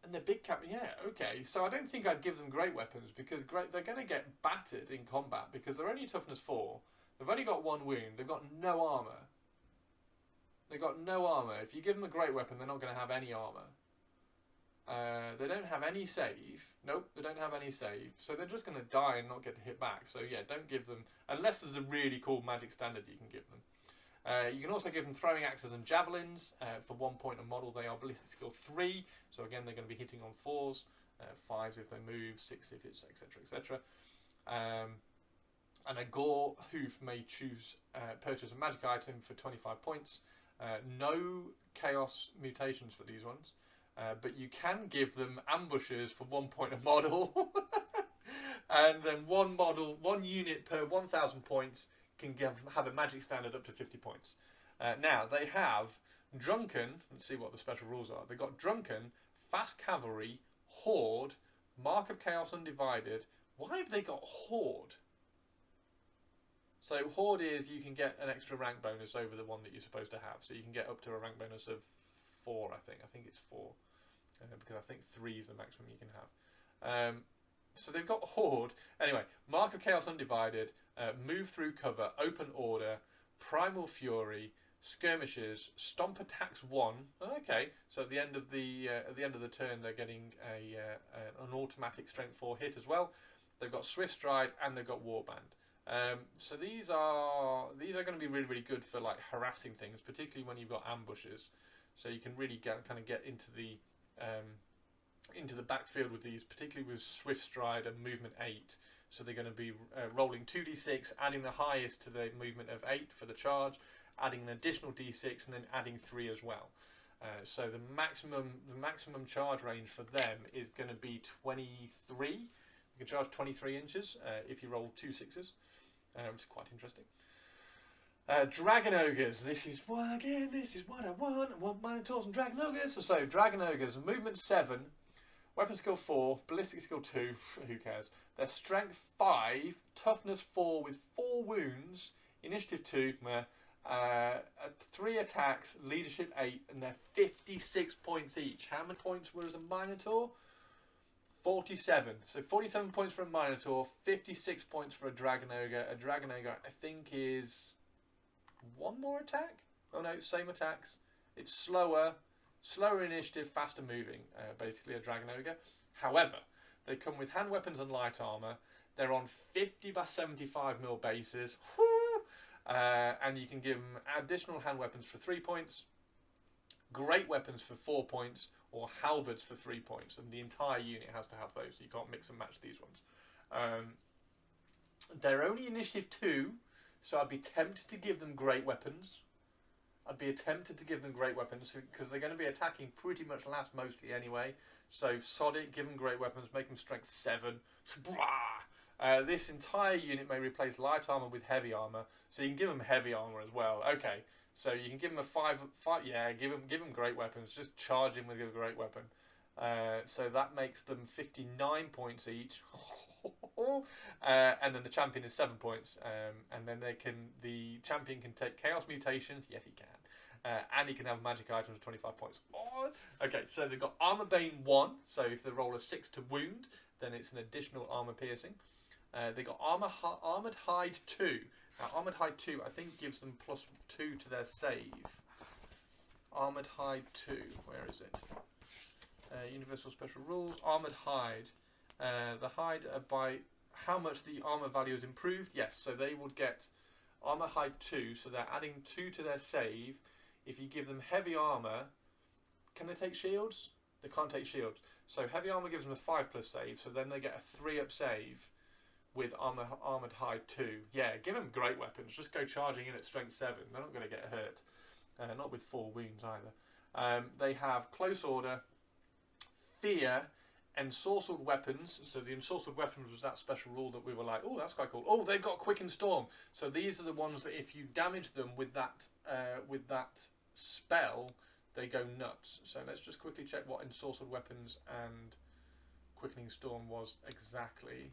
and they're big cavalry. Yeah, okay. So I don't think I'd give them great weapons, because they're going to get battered in combat, because they're only toughness 4. They've only got 1 wound. They've got no armor. They've got no armor. If you give them a great weapon, they're not going to have any armor. They don't have any save. Nope, they don't have any save. So they're just going to die and not get to hit back. So yeah, don't give them, unless there's a really cool magic standard you can give them. You can also give them throwing axes and javelins. For 1 point a model, they are ballistic skill 3. So again, they're going to be hitting on 4s, 5s if they move, 6 if it's etc, etc. And a gore hoof may purchase a magic item for 25 points. No chaos mutations for these ones. But you can give them ambushes for 1 point a model. And then 1 unit per 1,000 points can have a magic standard up to 50 points. Now, they have Drunken. Let's see what the special rules are. They've got Drunken, Fast Cavalry, Horde, Mark of Chaos Undivided. Why have they got Horde? So Horde is you can get an extra rank bonus over the one that you're supposed to have. So you can get up to a rank bonus of 4, I think. I think it's 4. Because I think 3 is the maximum you can have. So they've got Horde. Anyway, Mark of Chaos Undivided, Move Through Cover, Open Order, Primal Fury, Skirmishes, Stomp Attacks 1. Okay, so at the end of the turn, they're getting an automatic Strength 4 hit as well. They've got Swift Stride and they've got Warband. So these are going to be really, really good for like harassing things, particularly when you've got ambushes. So you can really get into the backfield with these, particularly with Swift Stride and Movement 8. So they're going to be rolling 2d6, adding the highest to the movement of 8 for the charge, adding an additional d6, and then adding 3 as well. So the maximum charge range for them is going to be 23. You can charge 23 inches if you roll 2 6s, which is quite interesting. Dragon Ogres. This is what I want. I want Minotaurs and Dragon Ogres. So Dragon Ogres, movement 7, weapon skill 4, ballistic skill 2. Who cares? They're strength 5, toughness 4 with 4 wounds, initiative 2, 3 attacks, leadership 8, and they're 56 points each. How many points were as a Minotaur? 47. So 47 points for a Minotaur, 56 points for a Dragon Ogre. A Dragon Ogre, I think, is 1 more attack? Oh no, same attacks. It's slower initiative, faster moving, basically a Dragon Ogre. However, they come with hand weapons and light armor. They're on 50 by 75mm bases. And you can give them additional hand weapons for 3 points, great weapons for 4 points, or halberds for 3 points. And the entire unit has to have those, so you can't mix and match these ones. They're only initiative 2, so I'd be tempted to give them great weapons. Because they're going to be attacking pretty much last mostly anyway. So sod it, give them great weapons, make them strength 7. This entire unit may replace light armor with heavy armor, so you can give them heavy armor as well. Okay, so you can give them a 5. Yeah, give them great weapons. Just charge him with a great weapon. So that makes them 59 points each. And then the champion is 7 points, and then the champion can take chaos mutations. Yes, he can. And he can have magic items of 25 points. Oh, okay, so they've got Armor Bane 1, so if they roll a 6 to wound, then it's an additional armor piercing. They got Armored Hide 2. Now, Armored Hide 2, I think, gives them +2 to their save. Armored Hide 2, where is it? Universal special rules. Armoured hide. The hide by how much the armour value is improved. Yes, so they would get armour hide 2, so they're adding 2 to their save. If you give them heavy armour, can they take shields? They can't take shields. So heavy armour gives them a 5+ save, so then they get a 3-up save with armoured hide 2. Yeah, give them great weapons. Just go charging in at strength 7. They're not going to get hurt. Not with 4 wounds either. They have close order, fear, ensorcelled weapons. So the ensorcelled weapons was that special rule that we were like, oh, that's quite cool. Oh, they've got quicken storm. So these are the ones that if you damage them with that spell, they go nuts. So let's just quickly check what ensorcelled weapons and quickening storm was exactly.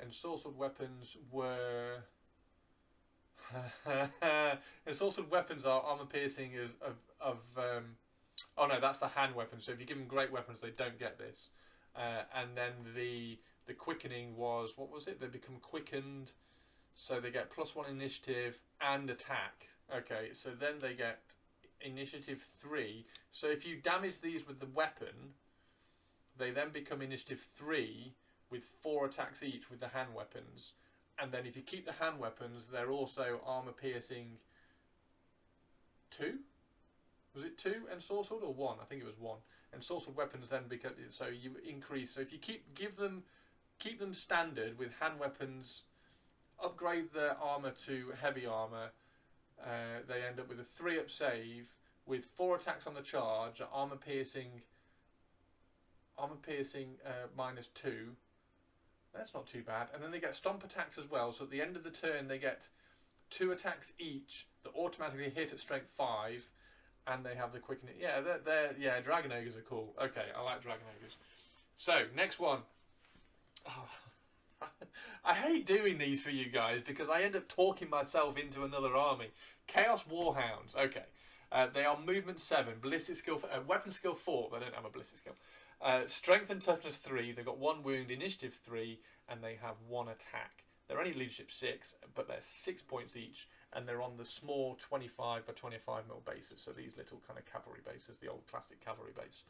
Ensorcelled weapons were ensorcelled weapons are armor piercing of oh no, that's the hand weapon. So if you give them great weapons, they don't get this. And then the quickening was, what was it? They become quickened, so they get +1 initiative and attack. Okay, so then they get initiative 3. So if you damage these with the weapon, they then become initiative 3 with 4 attacks each with the hand weapons. And then if you keep the hand weapons, they're also armor piercing 2. Was it 2 ensorcelled or 1? I think it was 1. Ensorcelled weapons then become, so you increase. So if you keep them standard with hand weapons, upgrade their armor to heavy armor, they end up with a 3-up save with 4 attacks on the charge, armor piercing -2. That's not too bad. And then they get stomp attacks as well. So at the end of the turn, they get 2 attacks each that automatically hit at strength 5. And they have the quickening. Yeah, yeah, dragon ogres are cool. Okay, I like dragon ogres. So next one. Oh, I hate doing these for you guys because I end up talking myself into another army. Chaos Warhounds. Okay, they are movement 7, ballistic skill, weapon skill 4. They don't have a ballistic skill. Strength and toughness 3. They've got 1 wound, initiative 3, and they have 1 attack. They're only leadership 6, but they're 6 points each. And they're on the small 25 by 25 mil bases, so these little kind of cavalry bases, the old classic cavalry base.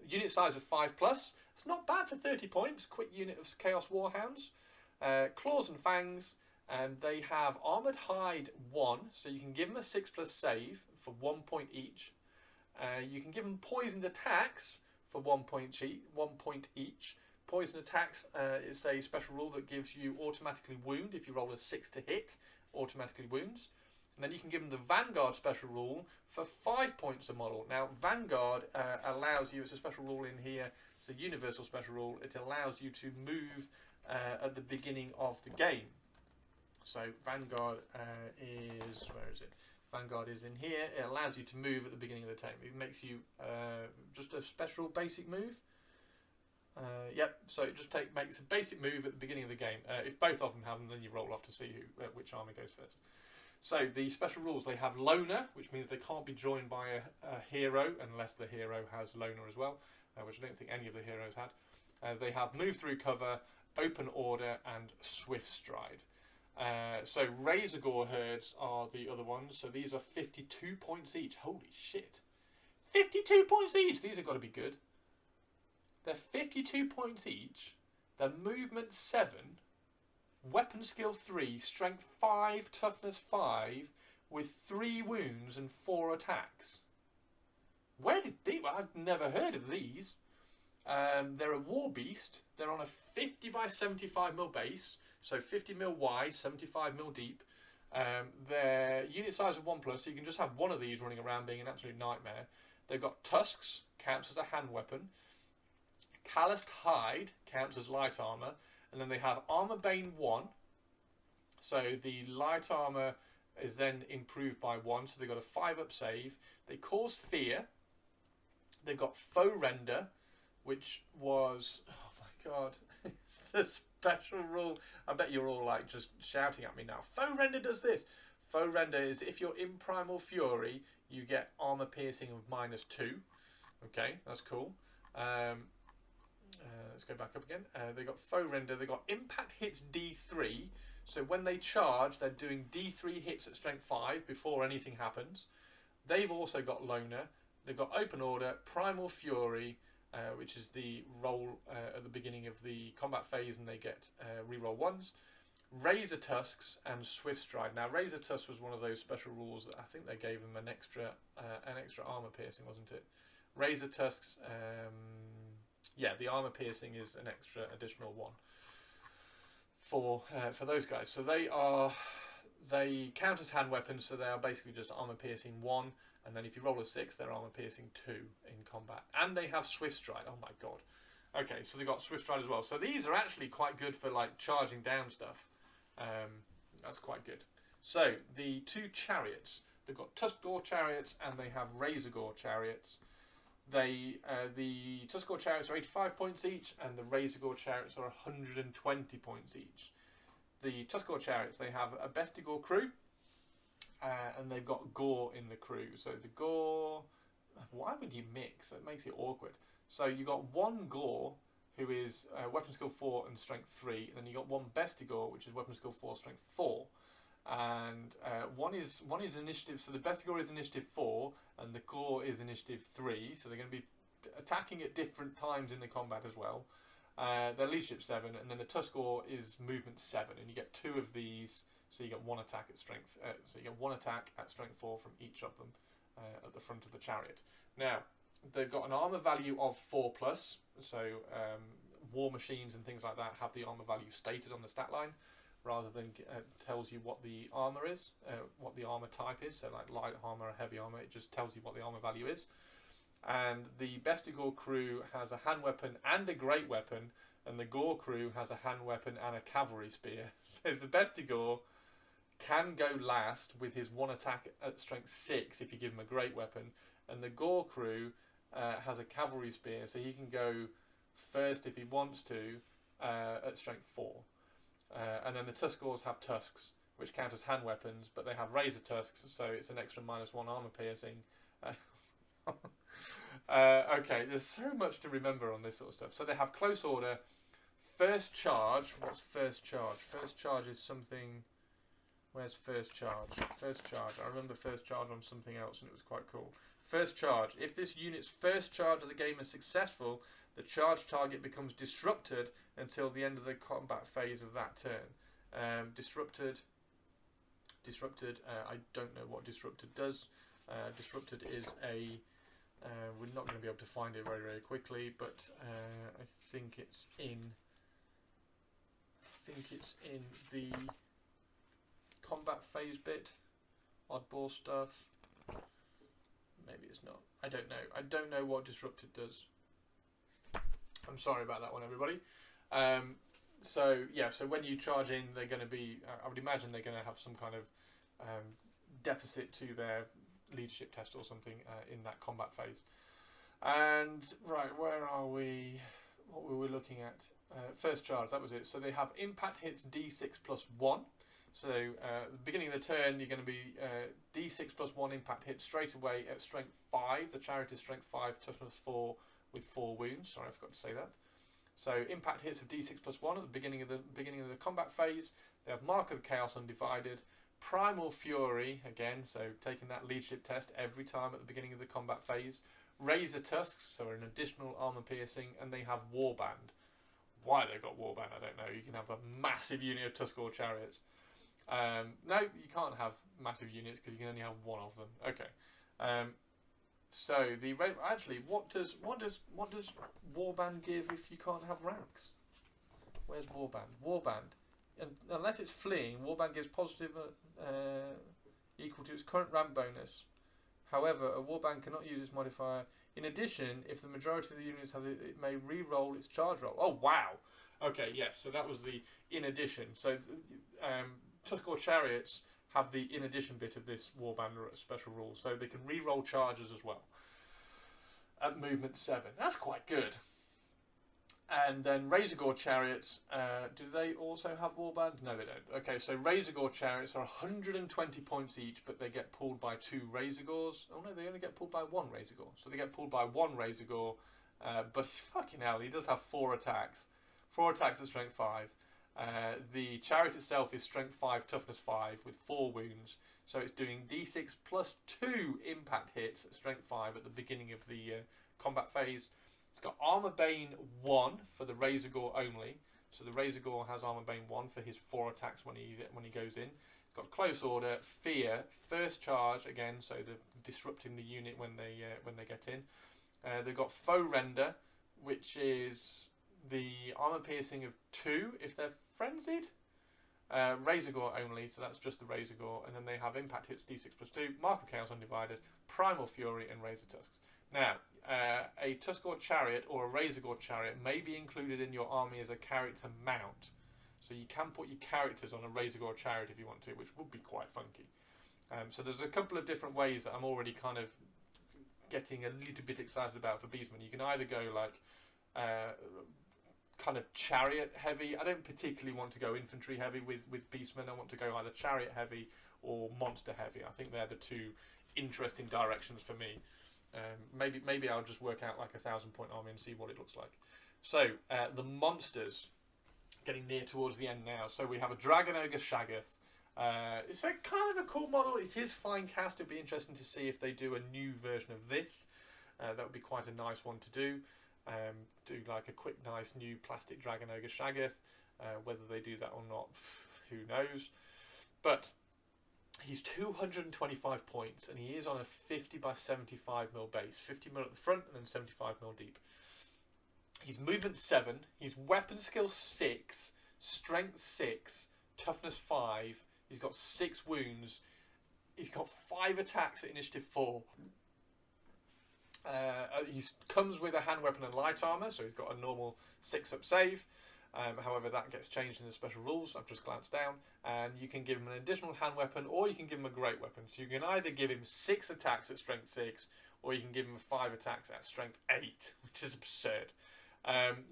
Unit size of 5+. It's not bad for 30 points. Quick unit of Chaos Warhounds. Claws and Fangs, and they have Armoured Hide 1, so you can give them a 6+ save for 1 point each. You can give them Poisoned Attacks for 1 point each. Poison Attacks is a special rule that gives you automatically wound if you roll a 6 to hit. Automatically wounds. And then you can give them the Vanguard special rule for 5 points a model. Now Vanguard allows you, it's a special rule in here, it's a universal special rule, it allows you to move at the beginning of the game. So Vanguard is, where is it? Vanguard is in here. It allows you to move at the beginning of the game. It makes you just a special basic move. Yep, so it just makes a basic move at the beginning of the game. If both of them have them, then you roll off to see which army goes first. So the special rules, they have Loner, which means they can't be joined by a hero unless the hero has Loner as well, which I don't think any of the heroes had. They have Move Through Cover, Open Order, and Swift Stride. So Razor Gore Herds are the other ones. So these are 52 points each. Holy shit. 52 points each! These have got to be good. They're 52 points each. They're movement 7, weapon skill 3, strength 5, toughness 5, with 3 wounds and 4 attacks. Where did these? Well, I've never heard of these. They're a war beast. They're on a 50 by 75 mil base, so 50 mil wide, 75 mil deep. Their unit size of 1+, so you can just have one of these running around being an absolute nightmare. They've got tusks, counts as a hand weapon. Calloused Hide counts as light armor, and then they have Armor Bane 1. So the light armor is then improved by 1, so they've got a 5-up save. They cause fear. They've got Foe Render, which was, oh my god, it's the special rule. I bet you're all like just shouting at me now. Foe Render does this. Foe Render is if you're in Primal Fury, you get armor piercing of -2. Okay, that's cool. Let's go back up again. They've got Foe Render. They've got Impact Hits D3. So when they charge, they're doing D3 hits at strength 5 before anything happens. They've also got Loner. they've got Open Order, Primal Fury, which is the roll at the beginning of the combat phase, and they get reroll 1s. Razor Tusks and Swift Stride. Now, Razor Tusk was one of those special rules that I think they gave them an extra armor piercing, wasn't it? Razor Tusks, yeah, the armor piercing is an extra additional 1 for those guys. So they count as hand weapons, so they are basically just armor piercing 1, and then if you roll a 6, they're armor piercing 2 in combat. And they have Swift Stride. Oh my god. Okay, so they got Swift Stride as well. So these are actually quite good for like charging down stuff. That's quite good. So the 2 chariots, they've got Tuskgore chariots and they have Razorgore chariots. The Tuskgore chariots are 85 points each, and the Razorgore chariots are 120 points each. The Tuskgore chariots, they have a Bestigore crew, and they've got Gore in the crew. So the Gore, why would you mix? It makes it awkward. So you got 1 Gore, who is weapon skill 4 and strength 3, and then you got 1 Bestigore, which is weapon skill 4, strength 4, and one is initiative. So the Bestigore is initiative 4, and the Gore is initiative 3. So they're going to be attacking at different times in the combat as well. They're leadership 7, and then the Tuskgore is movement 7, and you get 2 of these. So you get 1 attack at strength. So you get 1 attack at strength 4 from each of them at the front of the chariot. Now, they've got an armor value of 4+, so war machines and things like that have the armor value stated on the stat line, rather than tells you what the armor is, what the armor type is. So like light armor or heavy armor, it just tells you what the armor value is. And the Bestigore crew has a hand weapon and a great weapon, and the Gore crew has a hand weapon and a cavalry spear. So the Bestigore can go last with his 1 attack at strength 6 if you give him a great weapon, and the Gore crew has a cavalry spear, so he can go first if he wants to at strength 4. And then the Tuskgores have tusks, which count as hand weapons, but they have razor tusks, so it's an extra -1 armor piercing. Okay, there's so much to remember on this sort of stuff. So they have close order, first charge. What's first charge? First charge is something. Where's first charge? First charge. I remember first charge on something else, and it was quite cool. First charge. If this unit's first charge of the game is successful, the charge target becomes disrupted until the end of the combat phase of that turn. Disrupted. I don't know what disrupted does. Disrupted is a. We're not going to be able to find it very, very quickly, but I think it's in. The combat phase bit. Oddball stuff. Maybe it's not. I don't know. I don't know what disrupted does. I'm sorry about that one, everybody. So yeah, so when you charge in, they're going to be. I would imagine they're going to have some kind of deficit to their leadership test or something in that combat phase. And right, where are we? What were we looking at? First charge. That was it. So they have impact hits D6+1. So at the beginning of the turn, you're going to be D6+1 impact hit straight away at strength 5. The chariot is strength 5, toughness 4 with 4 wounds. Sorry, I forgot to say that. So impact hits of D6+1 at the beginning of the combat phase. They have Mark of the Chaos Undivided, Primal Fury again. So taking that leadership test every time at the beginning of the combat phase. Razor Tusks, so an additional armor piercing, and they have Warband. Why they've got Warband, I don't know. You can have a massive unit of Tuskgore chariots. No, you can't have massive units because you can only have one of them. Okay. So the actually, what does Warband give if you can't have ranks? Where's Warband? Warband, unless it's fleeing, Warband gives positive equal to its current rank bonus. However, a Warband cannot use its modifier. In addition, if the majority of the units have it, it may re-roll its charge roll. Oh wow! Okay, yes. So that was the in addition. So Tuskgore chariots have the in addition bit of this Warband special rule, so they can re-roll charges as well at movement 7. That's quite good. And then Razorgore chariots, do they also have Warband? No, they don't. Okay, so Razorgore chariots are 120 points each, but they get pulled by 2 Razorgores. Oh no, they only get pulled by 1 Razorgore. So they get pulled by 1 Razorgore, but fucking hell, he does have 4 attacks. 4 attacks at strength 5. The chariot itself is strength 5, toughness 5 with 4 wounds. So it's doing d6 plus 2 impact hits at strength 5 at the beginning of the combat phase. It's got armor bane 1 for the Razor Gore only. So the Razor Gore has armor bane 1 for his 4 attacks when he goes in. It's got close order, fear, first charge again, so they're disrupting the unit when they get in. They've got foe render, which is the armor piercing of 2 if they're frenzied. Razor Gore only, so that's just the Razor Gore, and then they have impact hits d6 plus 2, Mark of Chaos Undivided, Primal Fury, and Razor Tusks. Now, a Tuskgore Chariot or a Razor Gore Chariot may be included in your army as a character mount, so you can put your characters on a Razor Gore Chariot if you want to, which would be quite funky. So there's a couple of different ways that I'm already kind of getting a little bit excited about for beastmen. You can either go like kind of chariot heavy. I don't particularly want to go infantry heavy with beastmen. I want to go either chariot heavy or monster heavy. I think they're the two interesting directions for me. Maybe I'll just work out like a 1,000-point army and see what it looks like. So the monsters, getting near towards the end now. So we have a Dragon Ogre Shaggoth. It's a kind of a cool model. It is fine cast. It'd be interesting to see if they do a new version of this. That would be quite a nice one to do. Do like a quick, nice new plastic Dragon Ogre Shaggoth. Whether they do that or not, who knows. But he's 225 points, and he is on a 50 by 75 mil base. 50 mil at the front and then 75 mil deep. He's movement 7. He's weapon skill 6, strength 6, toughness 5. He's got 6 wounds. He's got 5 attacks at initiative 4. He comes with a hand weapon and light armor, so he's got a normal 6-up save. However, that gets changed in the special rules. I've just glanced down. And you can give him an additional hand weapon, or you can give him a great weapon. So you can either give him 6 attacks at strength 6, or you can give him 5 attacks at strength 8, which is absurd.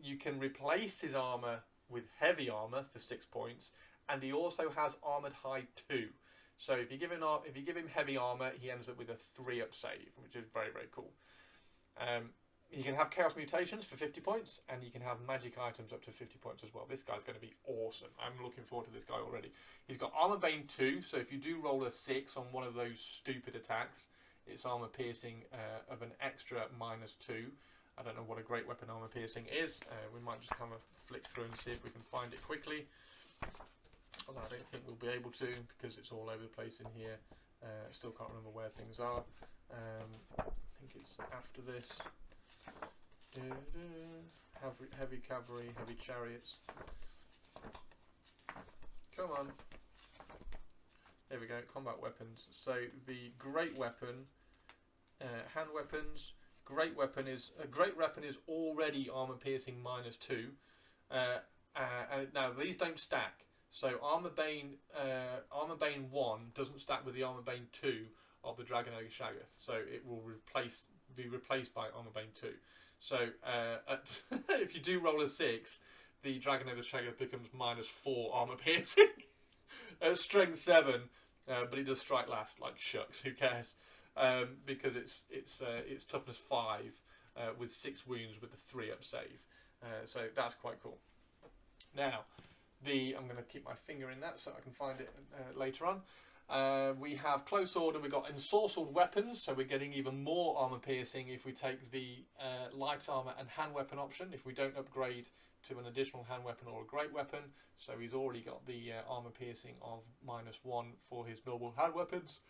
You can replace his armor with heavy armor for 6 points, and he also has armored hide 2. So if you give him heavy armor, he ends up with a 3-up save, which is very, very cool. You can have Chaos Mutations for 50 points, and you can have magic items up to 50 points as well. This guy's going to be awesome. I'm looking forward to this guy already. He's got Armor Bane 2, so if you do roll a 6 on one of those stupid attacks, it's armor piercing of an extra -2. I don't know what a great weapon armor piercing is. We might just kind of flick through and see if we can find it quickly. Although I don't think we'll be able to, because it's all over the place in here. I still can't remember where things are. I think it's after this. Heavy cavalry, heavy chariots. Come on. There we go. Combat weapons. So the great weapon, hand weapons. Great weapon is already armor piercing -2. And now these don't stack. So Armor Bane 1 doesn't stack with the Armor Bane 2 of the Dragon Ogre Shaggoth. So it will be replaced by Armor Bane 2. So if you do roll a 6, the Dragon Ogre Shaggoth becomes -4 armor piercing at strength 7, but it does strike last. Like shucks, who cares? Because it's toughness 5 with 6 wounds with the 3-up save. So that's quite cool. Now, I'm going to keep my finger in that so I can find it later on. We have close order. We've got ensorcelled weapons, so we're getting even more armor piercing if we take the light armor and hand weapon option. If we don't upgrade to an additional hand weapon or a great weapon, so he's already got the armor piercing of -1 for his normal hand weapons.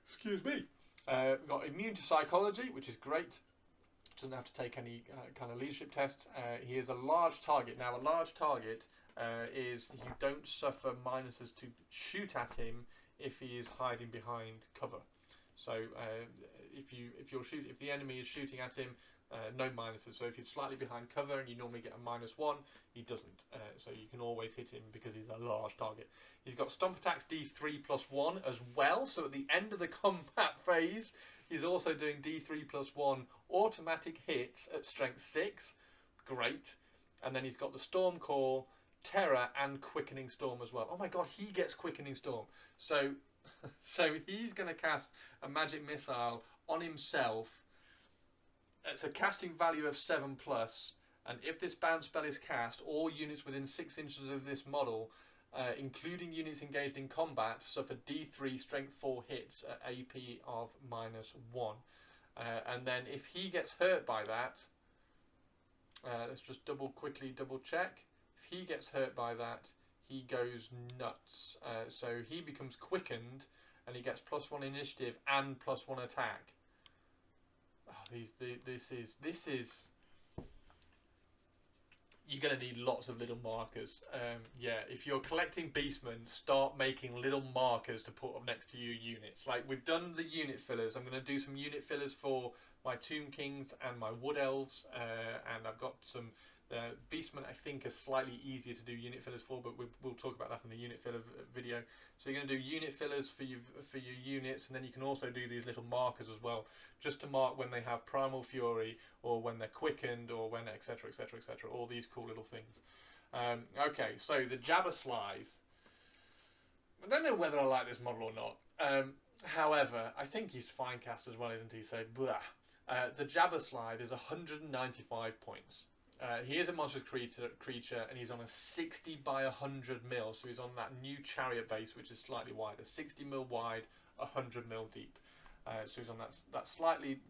Excuse me. We've got immune to psychology, which is great. Doesn't have to take any kind of leadership tests. He is a large target. Now, a large target is you don't suffer minuses to shoot at him if he is hiding behind cover. So if the enemy is shooting at him, no minuses. So if he's slightly behind cover and you normally get a -1, he doesn't. So you can always hit him because he's a large target. He's got stomp attacks D3 + 1 as well. So at the end of the combat phase, he's also doing D3 + 1 automatic hits at strength 6. Great. And then he's got the Storm Call, Terror, and Quickening Storm as well. Oh my god, he gets Quickening Storm. So he's going to cast a magic missile on himself. It's a casting value of 7+, And if this bound spell is cast, all units within 6 inches of this model, including units engaged in combat, suffer D3 strength 4 hits at AP of -1. And then if he gets hurt by that, let's just quickly double check. If he gets hurt by that, he goes nuts. So he becomes quickened, and he gets +1 initiative and +1 attack. Oh, this is. You're going to need lots of little markers. Yeah, if you're collecting beastmen, start making little markers to put up next to your units. Like, we've done the unit fillers. I'm going to do some unit fillers for my Tomb Kings and my Wood Elves. And I've got some beastmen, I think, are slightly easier to do unit fillers for, but we'll talk about that in the unit filler video. So you're going to do unit fillers for your units, and then you can also do these little markers as well, just to mark when they have Primal Fury, or when they're quickened, or when etc, etc, etc, all these cool little things. Okay, so the Jabber Slythe. I don't know whether I like this model or not. However, I think he's fine cast as well, isn't he? So, blah. The Jabber Slythe is 195 points. He is a monstrous creature, and he's on a 60 by 100 mil, so he's on that new chariot base, which is slightly wider, 60 mil wide, 100 mil deep. So he's on that slightly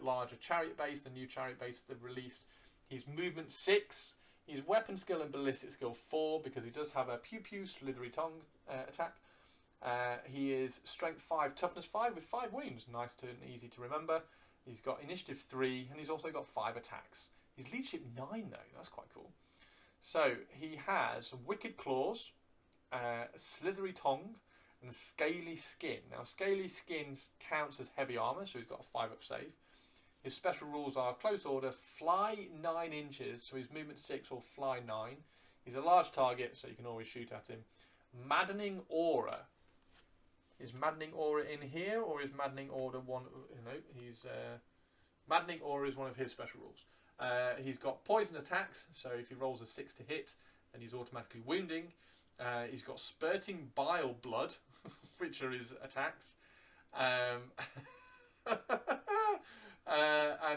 larger chariot base, the new chariot base they've released. He's movement 6, he's weapon skill and ballistic skill 4, because he does have a pew pew slithery tongue attack. He is strength 5, toughness 5 with 5 wounds, nice and easy to remember. He's got initiative 3, and he's also got 5 attacks. His leadership 9 though, that's quite cool. So he has Wicked Claws, Slithery Tongue, and Scaly Skin. Now Scaly Skin counts as heavy armour, so he's got a 5-up save. His special rules are Close Order, Fly 9 inches, so his movement 6 or Fly 9. He's a large target, so you can always shoot at him. Maddening Aura. Is Maddening Aura in here, or is Maddening Aura one? No, he's Maddening Aura is one of his special rules. He's got poison attacks, so if he rolls a 6 to hit, then he's automatically wounding. He's got spurting bile blood, which are his attacks. And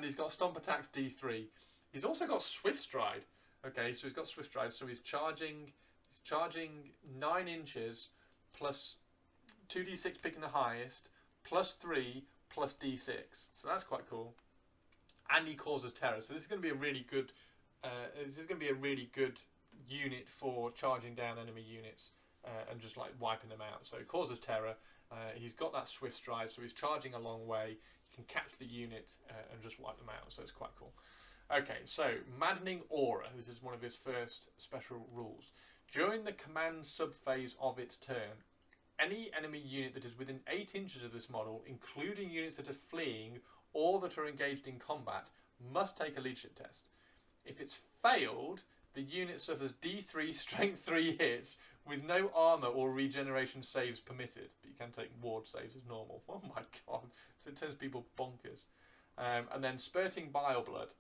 he's got stomp attacks D3. He's also got Swift Stride. Okay, so he's got Swift Stride, so he's charging 9 inches plus 2d6 picking the highest, plus 3 plus d6. So that's quite cool. And he causes terror. So this is going to be a really good. Unit for charging down enemy units and just like wiping them out. So he causes terror. He's got that Swift Stride, so he's charging a long way. He can catch the unit and just wipe them out. So it's quite cool. Okay, so Maddening Aura. This is one of his first special rules. During the command subphase of its turn, any enemy unit that is within 8 inches of this model, including units that are fleeing or that are engaged in combat, must take a leadership test. If it's failed, the unit suffers D3 strength 3 hits with no armor or regeneration saves permitted, but you can take ward saves as normal. Oh my god, so it turns people bonkers. And then Spurting Bile Blood.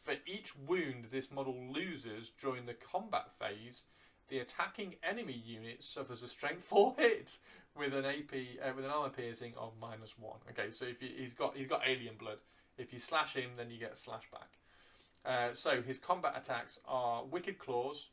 For each wound this model loses during the combat phase, the attacking enemy unit suffers a strength 4 hit with an with an armor piercing of -1. Okay, so if he's got alien blood. If you slash him, then you get slash back. So his combat attacks are Wicked Claws.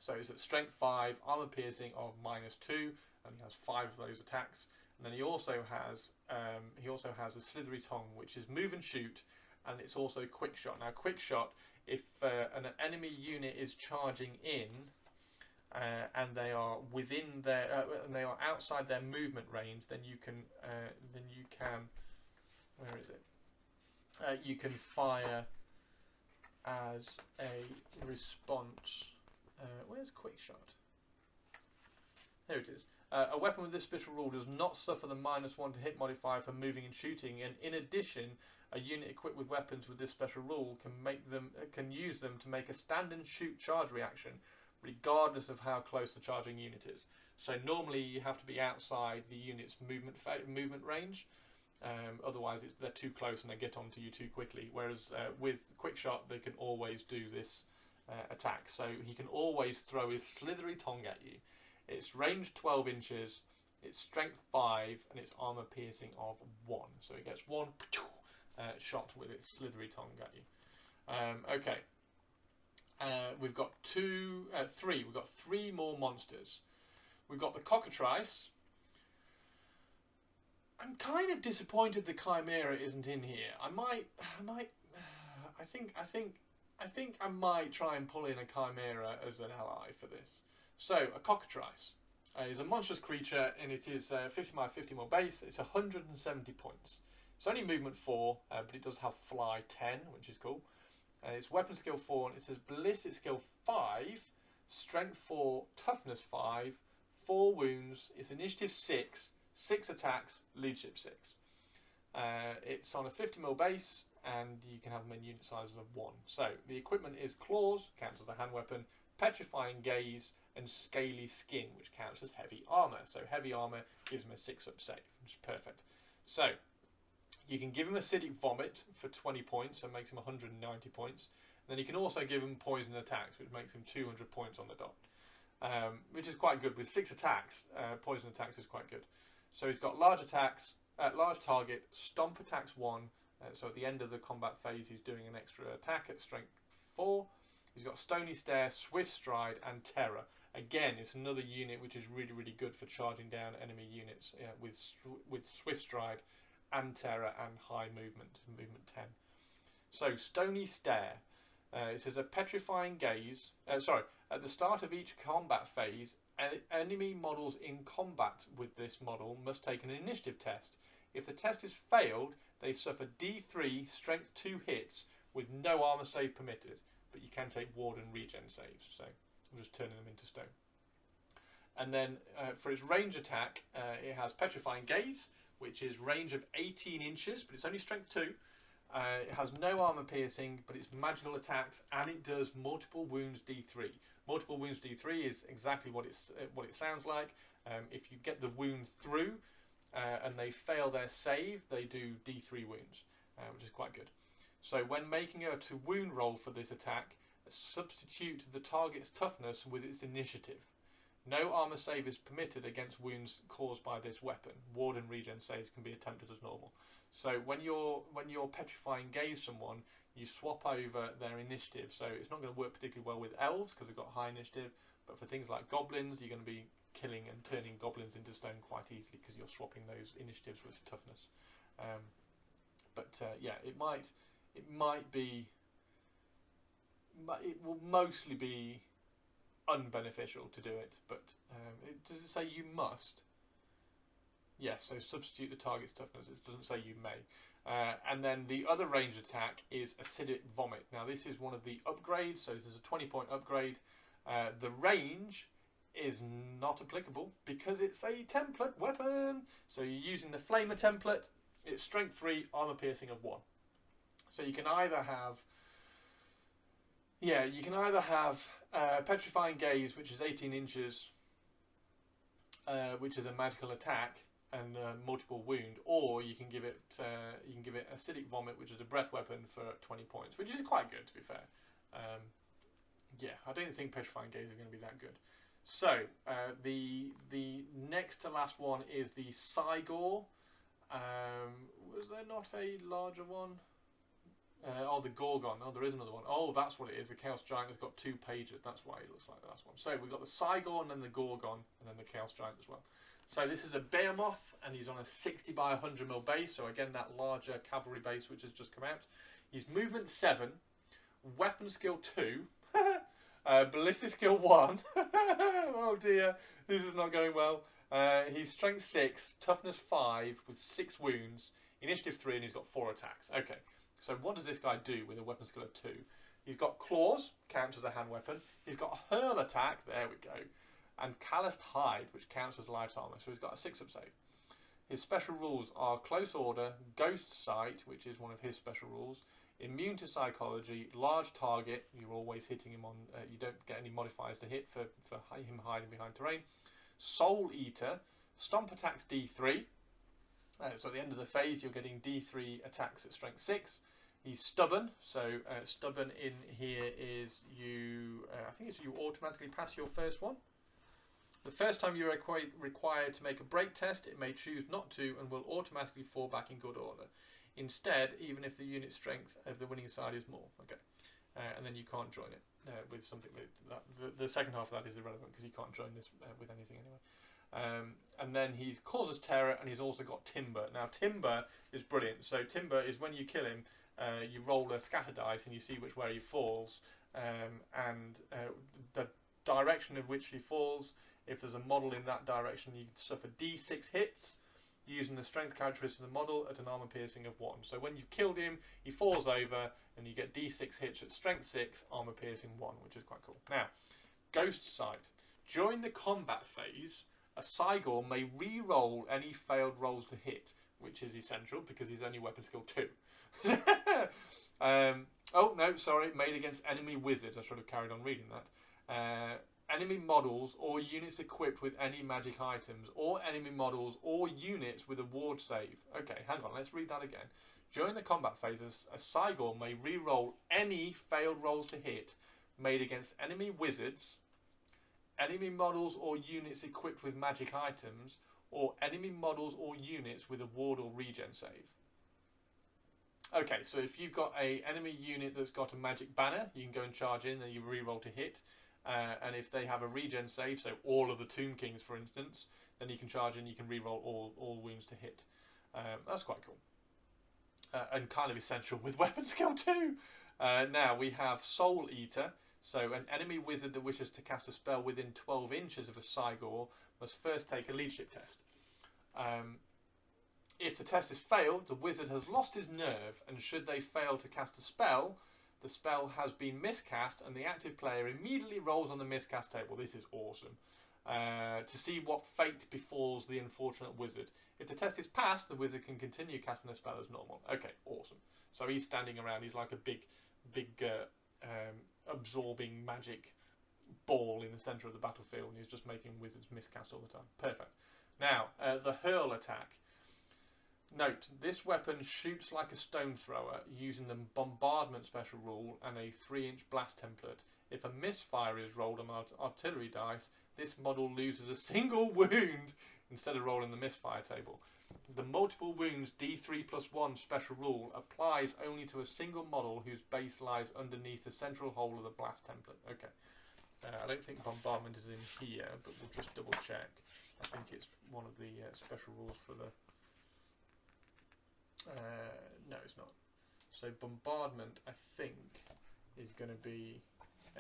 So it's at strength 5, armor piercing of -2, and he has 5 of those attacks. And then he also has a Slithery Tongue, which is move and shoot, and it's also Quick Shot. Now Quick Shot, if an enemy unit is charging in, and they are within their and they are outside their movement range, then you can where is it? You can fire as a response. Where's Quick Shot? There it is. A weapon with this special rule does not suffer the -1 to hit modifier for moving and shooting, and in addition, a unit equipped with weapons with this special rule can use them to make a stand and shoot charge reaction, regardless of how close the charging unit is. So normally you have to be outside the unit's movement range. Otherwise they're too close and they get onto you too quickly. Whereas with Quick Shot they can always do this attack. So he can always throw his Slithery Tongue at you. It's range 12 inches, it's strength 5, and it's armor piercing of 1. So it gets 1 shot with its Slithery Tongue at you. Okay. we've got three. We've got 3 more monsters. We've got the cockatrice. I'm kind of disappointed the Chimera isn't in here. I think I might try and pull in a Chimera as an ally for this. So a cockatrice is a monstrous creature, and it is 50 mile, 50 mil base. It's 170 points. It's only movement 4, but it does have fly 10, which is cool. It's weapon skill 4, and it says ballistic skill 5, strength 4, toughness 5, 4 wounds. It's initiative 6, 6 attacks, leadership 6. It's on a 50 mil base, and you can have them in unit sizes of 1. So the equipment is claws, counts as a hand weapon, petrifying gaze, and scaly skin, which counts as heavy armor. So heavy armor gives him a 6-up save, which is perfect. So you can give him acidic vomit for 20 points and makes him 190 points. And then you can also give him poison attacks, which makes him 200 points on the dot, which is quite good. With 6 attacks, poison attacks is quite good. So he's got large attacks, large target, stomp attacks 1. So at the end of the combat phase, he's doing an extra attack at strength 4. He's got Stony Stare, Swift Stride, and Terror. Again, it's another unit which is really, really good for charging down enemy units with Swift Stride and Terror and high movement, movement 10. So Stony Stare. It says a petrifying gaze. At the start of each combat phase, enemy models in combat with this model must take an initiative test. If the test is failed, they suffer D3 strength 2 hits with no armor save permitted, but you can take ward and regen saves. So I'm just turning them into stone. And then for its range attack, it has petrifying gaze, which is range of 18 inches, but it's only strength 2. It has no armor piercing, but it's magical attacks, and it does multiple wounds D3. Multiple wounds D3 is exactly what it sounds like. If you get the wound through and they fail their save, they do D3 wounds, which is quite good. So when making a to wound roll for this attack, substitute the target's toughness with its initiative. No armor save is permitted against wounds caused by this weapon. Ward and regen saves can be attempted as normal. So when you're petrifying gaze someone, you swap over their initiative. So it's not going to work particularly well with elves because they've got high initiative, but for things like goblins, you're going to be killing and turning goblins into stone quite easily because you're swapping those initiatives with toughness. Yeah, it will mostly be unbeneficial to do it, but does it say you must? Yes, so substitute the target's toughness. It doesn't say you may. And then the other range attack is acidic vomit. Now this is one of the upgrades, so this is a 20-point upgrade. The range is not applicable because it's a template weapon. So you're using the flamer template. It's strength 3, armor piercing of 1. So you can either have petrifying gaze, which is 18 inches, which is a magical attack and multiple wound, or you can give it acidic vomit, which is a breath weapon for 20 points, which is quite good to be fair. Yeah, I don't think petrifying gaze is going to be that good. So the next to last one is the Cygor. Was there not a larger one? The Gorgon. Oh, there is another one. Oh, that's what it is. The Chaos Giant has got 2 pages. That's why it looks like the last one. So we've got the Cygor and then the Gorgon and then the Chaos Giant as well. So this is a Behemoth and he's on a 60 by 100 mil base. So again, that larger cavalry base which has just come out. He's movement 7, weapon skill 2, ballistic skill 1. Oh dear, this is not going well. He's strength 6, toughness 5 with 6 wounds, initiative 3, and he's got 4 attacks. Okay. So what does this guy do with a weapon skill of 2? He's got claws, counts as a hand weapon. He's got a hurl attack, there we go. And calloused hide, which counts as light armor. So he's got a 6-up save. His special rules are close order, ghost sight, which is one of his special rules, immune to psychology, large target, you're always hitting him on, you don't get any modifiers to hit for him hiding behind terrain. Soul Eater, stomp attacks D3. So at the end of the phase, you're getting D3 attacks at strength 6. He's stubborn, so stubborn in here is you. I think it's you automatically pass your first one. The first time you're required to make a break test, it may choose not to and will automatically fall back in good order. Instead, even if the unit strength of the winning side is more. Okay. and then you can't join it with something the second half of that is irrelevant because you can't join this with anything anyway. And then he causes terror, and he's also got timber. Now timber is brilliant. So timber is when you kill him, you roll a scatter dice and you see which way he falls, and the direction of which he falls. If there's a model in that direction, you suffer D6 hits using the strength characteristic of the model at an armor piercing of 1. So when you've killed him, he falls over and you get D6 hits at strength 6, armor piercing 1, which is quite cool. Now, Ghost Sight. During the combat phase, a Cygor may re-roll any failed rolls to hit, which is essential because he's only weapon skill 2. Oh, no, sorry, made against enemy wizards. I should have carried on reading that. Enemy models or units equipped with any magic items, or enemy models or units with a ward save. Okay, hang on, let's read that again. During the combat phases, a Cygor may re-roll any failed rolls to hit made against enemy wizards, enemy models or units equipped with magic items, or enemy models or units with a ward or regen save. Okay, so if you've got an enemy unit that's got a magic banner, you can go and charge in and you re-roll to hit. And if they have a regen save, so all of the Tomb Kings, for instance, then you can charge in, you can re-roll all wounds to hit. That's quite cool. And kind of essential with weapon skill too. Now we have Soul Eater. So an enemy wizard that wishes to cast a spell within 12 inches of a Cygor must first take a leadership test. If the test is failed, the wizard has lost his nerve, and should they fail to cast a spell, the spell has been miscast, and the active player immediately rolls on the miscast table. This is awesome. To see what fate befalls the unfortunate wizard. If the test is passed, the wizard can continue casting the spell as normal. Okay, awesome. So he's standing around. He's like a big absorbing magic ball in the centre of the battlefield, and he's just making wizards miscast all the time. Perfect. Now, the hurl attack. Note, this weapon shoots like a stone thrower using the bombardment special rule and a 3-inch blast template. If a misfire is rolled on artillery dice, this model loses a single wound instead of rolling the misfire table. The multiple wounds D3+1 special rule applies only to a single model whose base lies underneath the central hole of the blast template. Okay. I don't think bombardment is in here, but we'll just double check. I think it's one of the special rules for the... no, it's not. So bombardment, I think, is going to be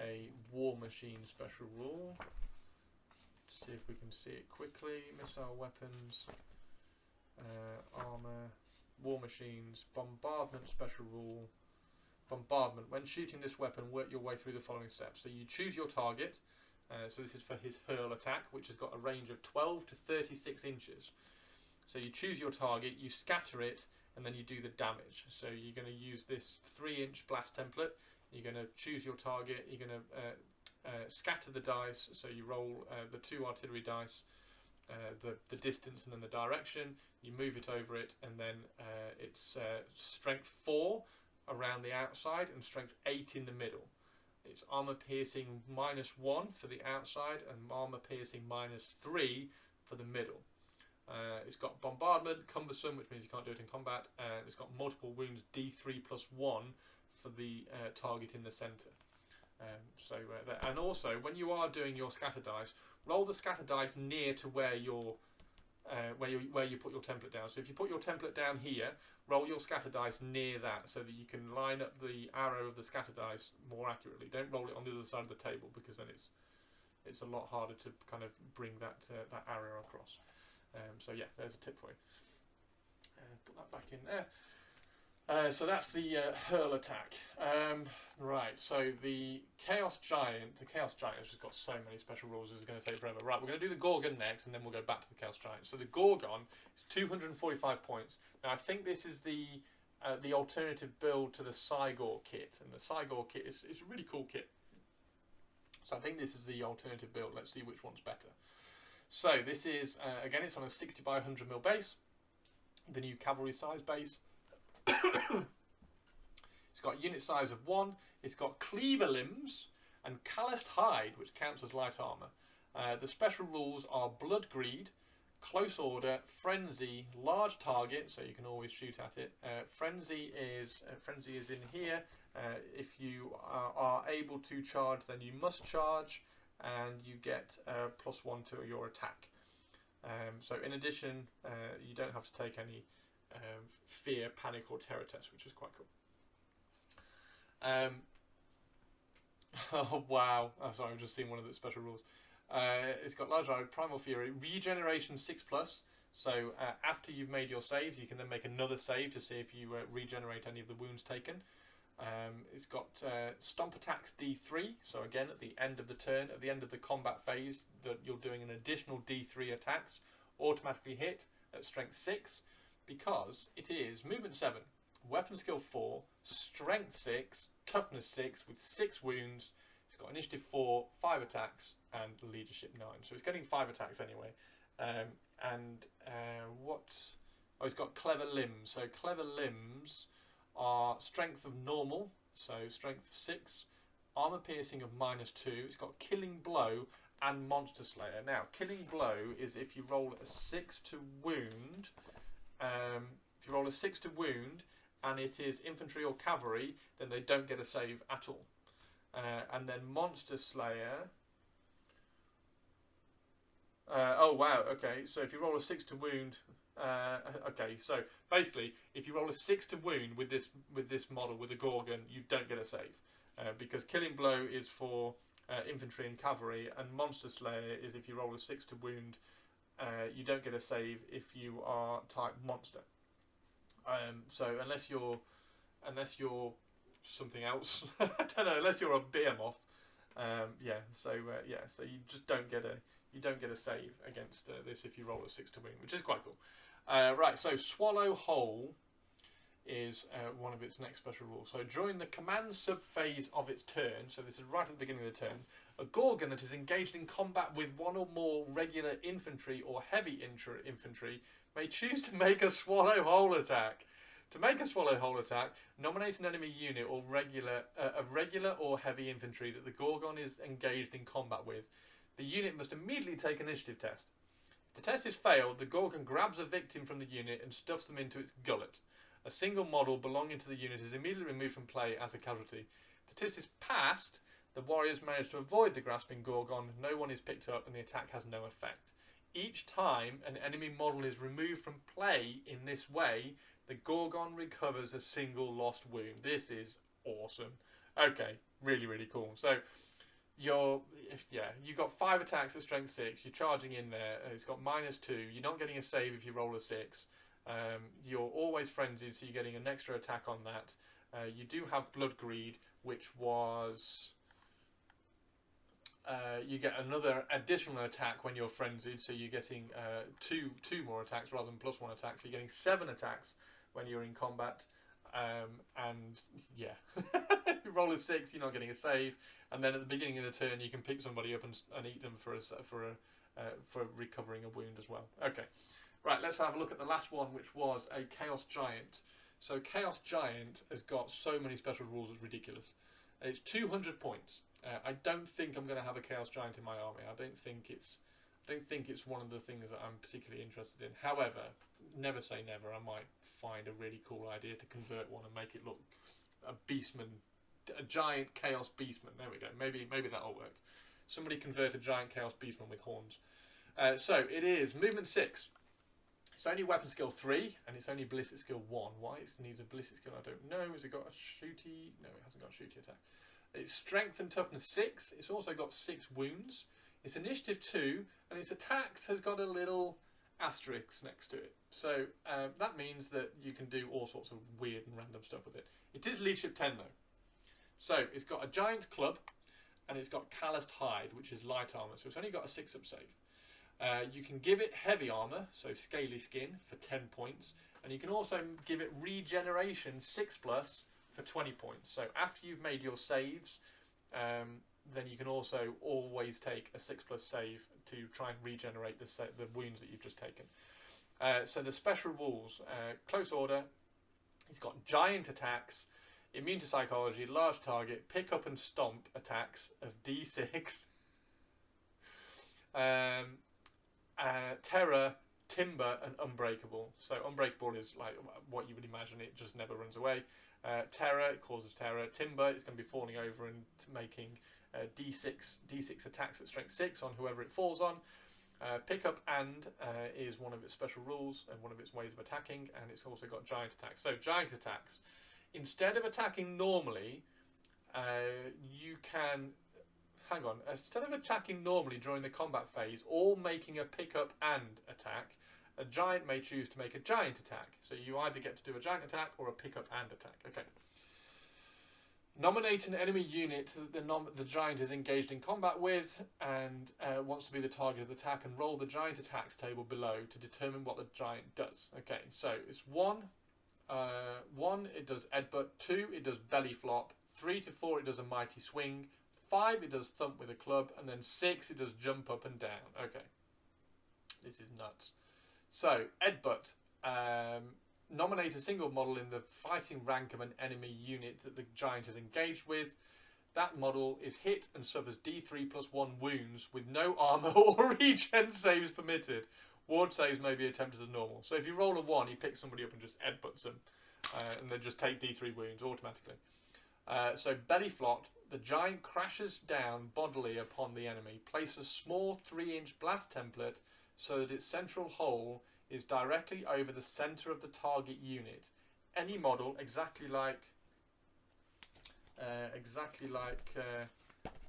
a war machine special rule. Let's see if we can see it quickly. Missile weapons, armor, war machines, bombardment special rule. Bombardment. When shooting this weapon, work your way through the following steps. So you choose your target. So this is for his hurl attack, which has got a range of 12 to 36 inches. So you choose your target, you scatter it, and then you do the damage. So you're going to use this 3-inch blast template. You're going to choose your target. You're going to scatter the dice. So you roll the 2 artillery dice, the distance and then the direction. You move it over it, and then it's strength 4 around the outside and strength 8 in the middle. It's armor piercing -1 for the outside and armor piercing -3 for the middle. It's got bombardment, cumbersome, which means you can't do it in combat. It's got multiple wounds D3+1 for the target in the centre. And also, when you are doing your scatter dice, roll the scatter dice near to where you put your template down. So if you put your template down here, roll your scatter dice near that so that you can line up the arrow of the scatter dice more accurately. Don't roll it on the other side of the table, because then it's a lot harder to kind of bring that arrow across. So yeah, there's a tip for you. Put that back in there. So that's the hurl attack. Right, so the Chaos Giant has just got so many special rules, this is going to take forever. Right, we're going to do the Gorgon next, and then we'll go back to the Chaos Giant. So the Gorgon is 245 points. Now I think this is the alternative build to the Cygor kit, and the Cygor kit is a really cool kit. So I think this is the alternative build. Let's see which one's better. So this is, again, it's on a 60 by 100 mil base, the new cavalry size base. It's got unit size of 1, it's got cleaver limbs and calloused hide, which counts as light armour. The special rules are blood greed, Close order, frenzy, large target, so you can always shoot at it. Frenzy is in here. If you are able to charge, then you must charge, and you get +1 to your attack. So in addition, you don't have to take any fear, panic, or terror tests, which is quite cool. Oh wow! Oh, sorry, I've just seen one of the special rules. It's got large eye, primal fury, regeneration 6+. So after you've made your saves, you can then make another save to see if you regenerate any of the wounds taken. It's got stomp attacks D3. So again, at the end of the turn, at the end of the combat phase, that you're doing an additional D3 attacks, automatically hit at strength 6, because it is movement 7, weapon skill 4, strength 6, toughness 6 with 6 wounds. It's got initiative 4, 5 attacks, and leadership 9. So it's getting 5 attacks anyway. It's got clever limbs. So clever limbs are strength of normal, so strength 6, armor piercing of -2. It's got killing blow and monster slayer. Now, killing blow is if you roll a 6 to wound. If you roll a 6 to wound, and it is infantry or cavalry, then they don't get a save at all. And then Monster Slayer. Oh wow, okay. So if you roll a 6 to wound, okay. So basically, if you roll a 6 to wound with this model with a gorgon, you don't get a save, because Killing Blow is for infantry and cavalry, and Monster Slayer is if you roll a 6 to wound, you don't get a save if you are type monster. So unless you're something else, I don't know. Unless you're a behemoth, So you just don't get a save against this if you roll a 6 to win, which is quite cool. Right. So Swallow Whole is one of its next special rules. So during the command sub phase of its turn, so this is right at the beginning of the turn, a gorgon that is engaged in combat with one or more regular infantry or heavy infantry may choose to make a swallow whole attack. To make a swallow whole attack, nominate an enemy unit or regular or heavy infantry that the gorgon is engaged in combat with. The unit must immediately take an initiative test. If the test is failed, the gorgon grabs a victim from the unit and stuffs them into its gullet. A single model belonging to the unit is immediately removed from play as a casualty. If the test is passed, the warriors manage to avoid the grasping gorgon, no one is picked up, and the attack has no effect. Each time an enemy model is removed from play in this way, the gorgon recovers a single lost wound. This is awesome. Okay, really, really cool. So you got 5 attacks at strength 6. You're charging in there. It's got -2. You're not getting a save if you roll a 6. You're always frenzied, so you're getting an extra attack on that. You do have blood greed, which was you get another additional attack when you're frenzied, so you're getting two more attacks rather than +1 attacks. So you're getting 7 attacks when you're in combat. And yeah, you roll a 6, you're not getting a save, and then at the beginning of the turn you can pick somebody up and eat them for recovering a wound as well. Okay, right, let's have a look at the last one, which was a Chaos Giant. So Chaos Giant has got so many special rules, it's ridiculous. It's 200 points. I don't think I'm going to have a Chaos Giant in my army. I don't think it's one of the things that I'm particularly interested in. However, never say never. I might find a really cool idea to convert one and make it look a beastman, a giant chaos beastman. There we go. Maybe that'll work. Somebody convert a giant chaos beastman with horns. So it is movement 6. It's only weapon skill 3 and it's only ballistic skill 1. Why it needs a ballistic skill, I don't know. Has it got a shooty? No, it hasn't got a shooty attack. It's strength and toughness 6. It's also got 6 wounds. It's initiative 2, and its attacks has got a little asterisk next to it. So that means that you can do all sorts of weird and random stuff with it. It is leadership 10 though. So it's got a giant club, and it's got calloused hide, which is light armor. So it's only got a 6-up save. You can give it heavy armor, so scaly skin, for 10 points, and you can also give it regeneration 6+ for 20 points. So after you've made your saves, then you can also always take a 6+ save to try and regenerate the wounds that you've just taken. So the special rules, close order, it's got giant attacks, immune to psychology, large target, pick up and stomp attacks of D6, terror, Timber and Unbreakable. So Unbreakable is like what you would imagine, it just never runs away. Terror, it causes terror. Timber, it's going to be falling over and making D6 attacks at strength 6 on whoever it falls on. Pickup and is one of its special rules and one of its ways of attacking, and it's also got giant attacks. So giant attacks, instead of attacking normally, you can instead of attacking normally during the combat phase or making a pickup and attack, a giant may choose to make a giant attack. So you either get to do a giant attack or a pickup and attack. Okay. Nominate an enemy unit that the giant is engaged in combat with and wants to be the target of the attack, and roll the giant attacks table below to determine what the giant does. Okay, so it's 1, it does headbutt, 2, it does belly flop, 3 to 4, it does a mighty swing, 5, it does thump with a club, and then 6, it does jump up and down. Okay, this is nuts. So, headbutt. Nominate a single model in the fighting rank of an enemy unit that the giant is engaged with. That model is hit and suffers D3+1 wounds with no armor or regen saves permitted. Ward saves may be attempted as normal. So if you roll a 1, he picks somebody up and just headbutts them, and they just take D3 wounds automatically. So belly flop, the giant crashes down bodily upon the enemy. Place a small 3-inch blast template so that its central hole is directly over the centre of the target unit. Any model exactly like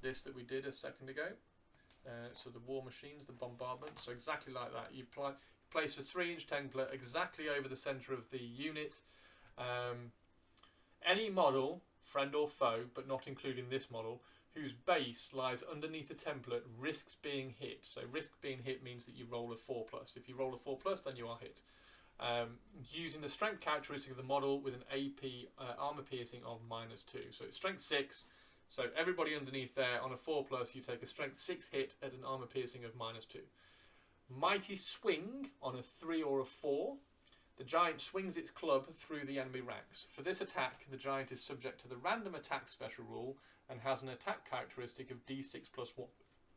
this that we did a second ago. So the war machines, the bombardment. So exactly like that. You place a 3-inch template exactly over the centre of the unit. Any model, friend or foe, but not including this model, whose base lies underneath the template risks being hit. So risk being hit means that you roll a 4+. If you roll a 4+, then you are hit. Using the strength characteristic of the model with an AP armor piercing of -2. So it's strength 6. So everybody underneath there on a 4+, you take a strength 6 hit at an armor piercing of -2. Mighty swing on a 3 or a 4. The giant swings its club through the enemy ranks. For this attack, the giant is subject to the random attack special rule and has an attack characteristic of D6+1.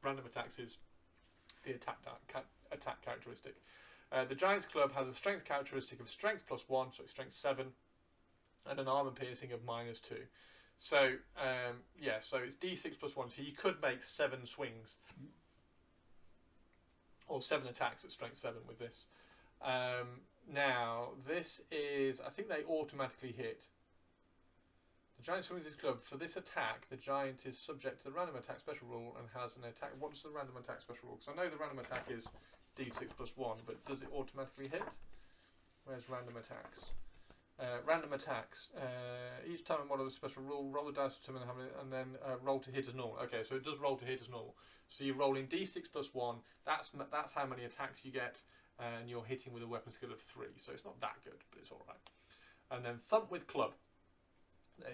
Random attacks is the attack characteristic. The giant's club has a strength characteristic of strength +1, so it's strength 7, and an armor piercing of -2. So, so it's D6+1, so you could make 7 swings, or 7 attacks at strength 7 with this. Now, this is, I think they automatically hit. The giant swings his club. For this attack, the giant is subject to the random attack special rule and has an attack. What's the random attack special rule? Because I know the random attack is D6+1, but does it automatically hit? Where's random attacks? Random attacks. Each time a model has a special rule, roll the dice to determine how many, and then roll to hit as normal. Okay, so it does roll to hit as normal. So you're rolling D6+1. That's how many attacks you get, and you're hitting with a weapon skill of 3. So it's not that good, but it's all right. And then thump with club.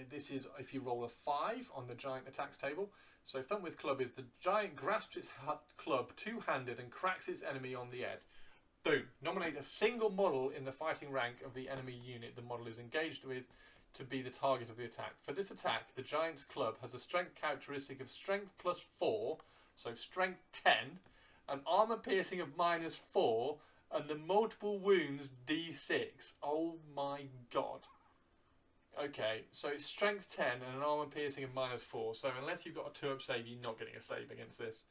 This is if you roll a 5 on the giant attacks table. So thump with club is the giant grasps its club two-handed and cracks its enemy on the head. Boom. Nominate a single model in the fighting rank of the enemy unit the model is engaged with to be the target of the attack. For this attack, the giant's club has a strength characteristic of strength +4, so strength 10, an armor piercing of -4, and the multiple wounds D6. Oh my god. Okay, so it's strength 10 and an armor piercing of -4. So unless you've got a 2-up save, you're not getting a save against this.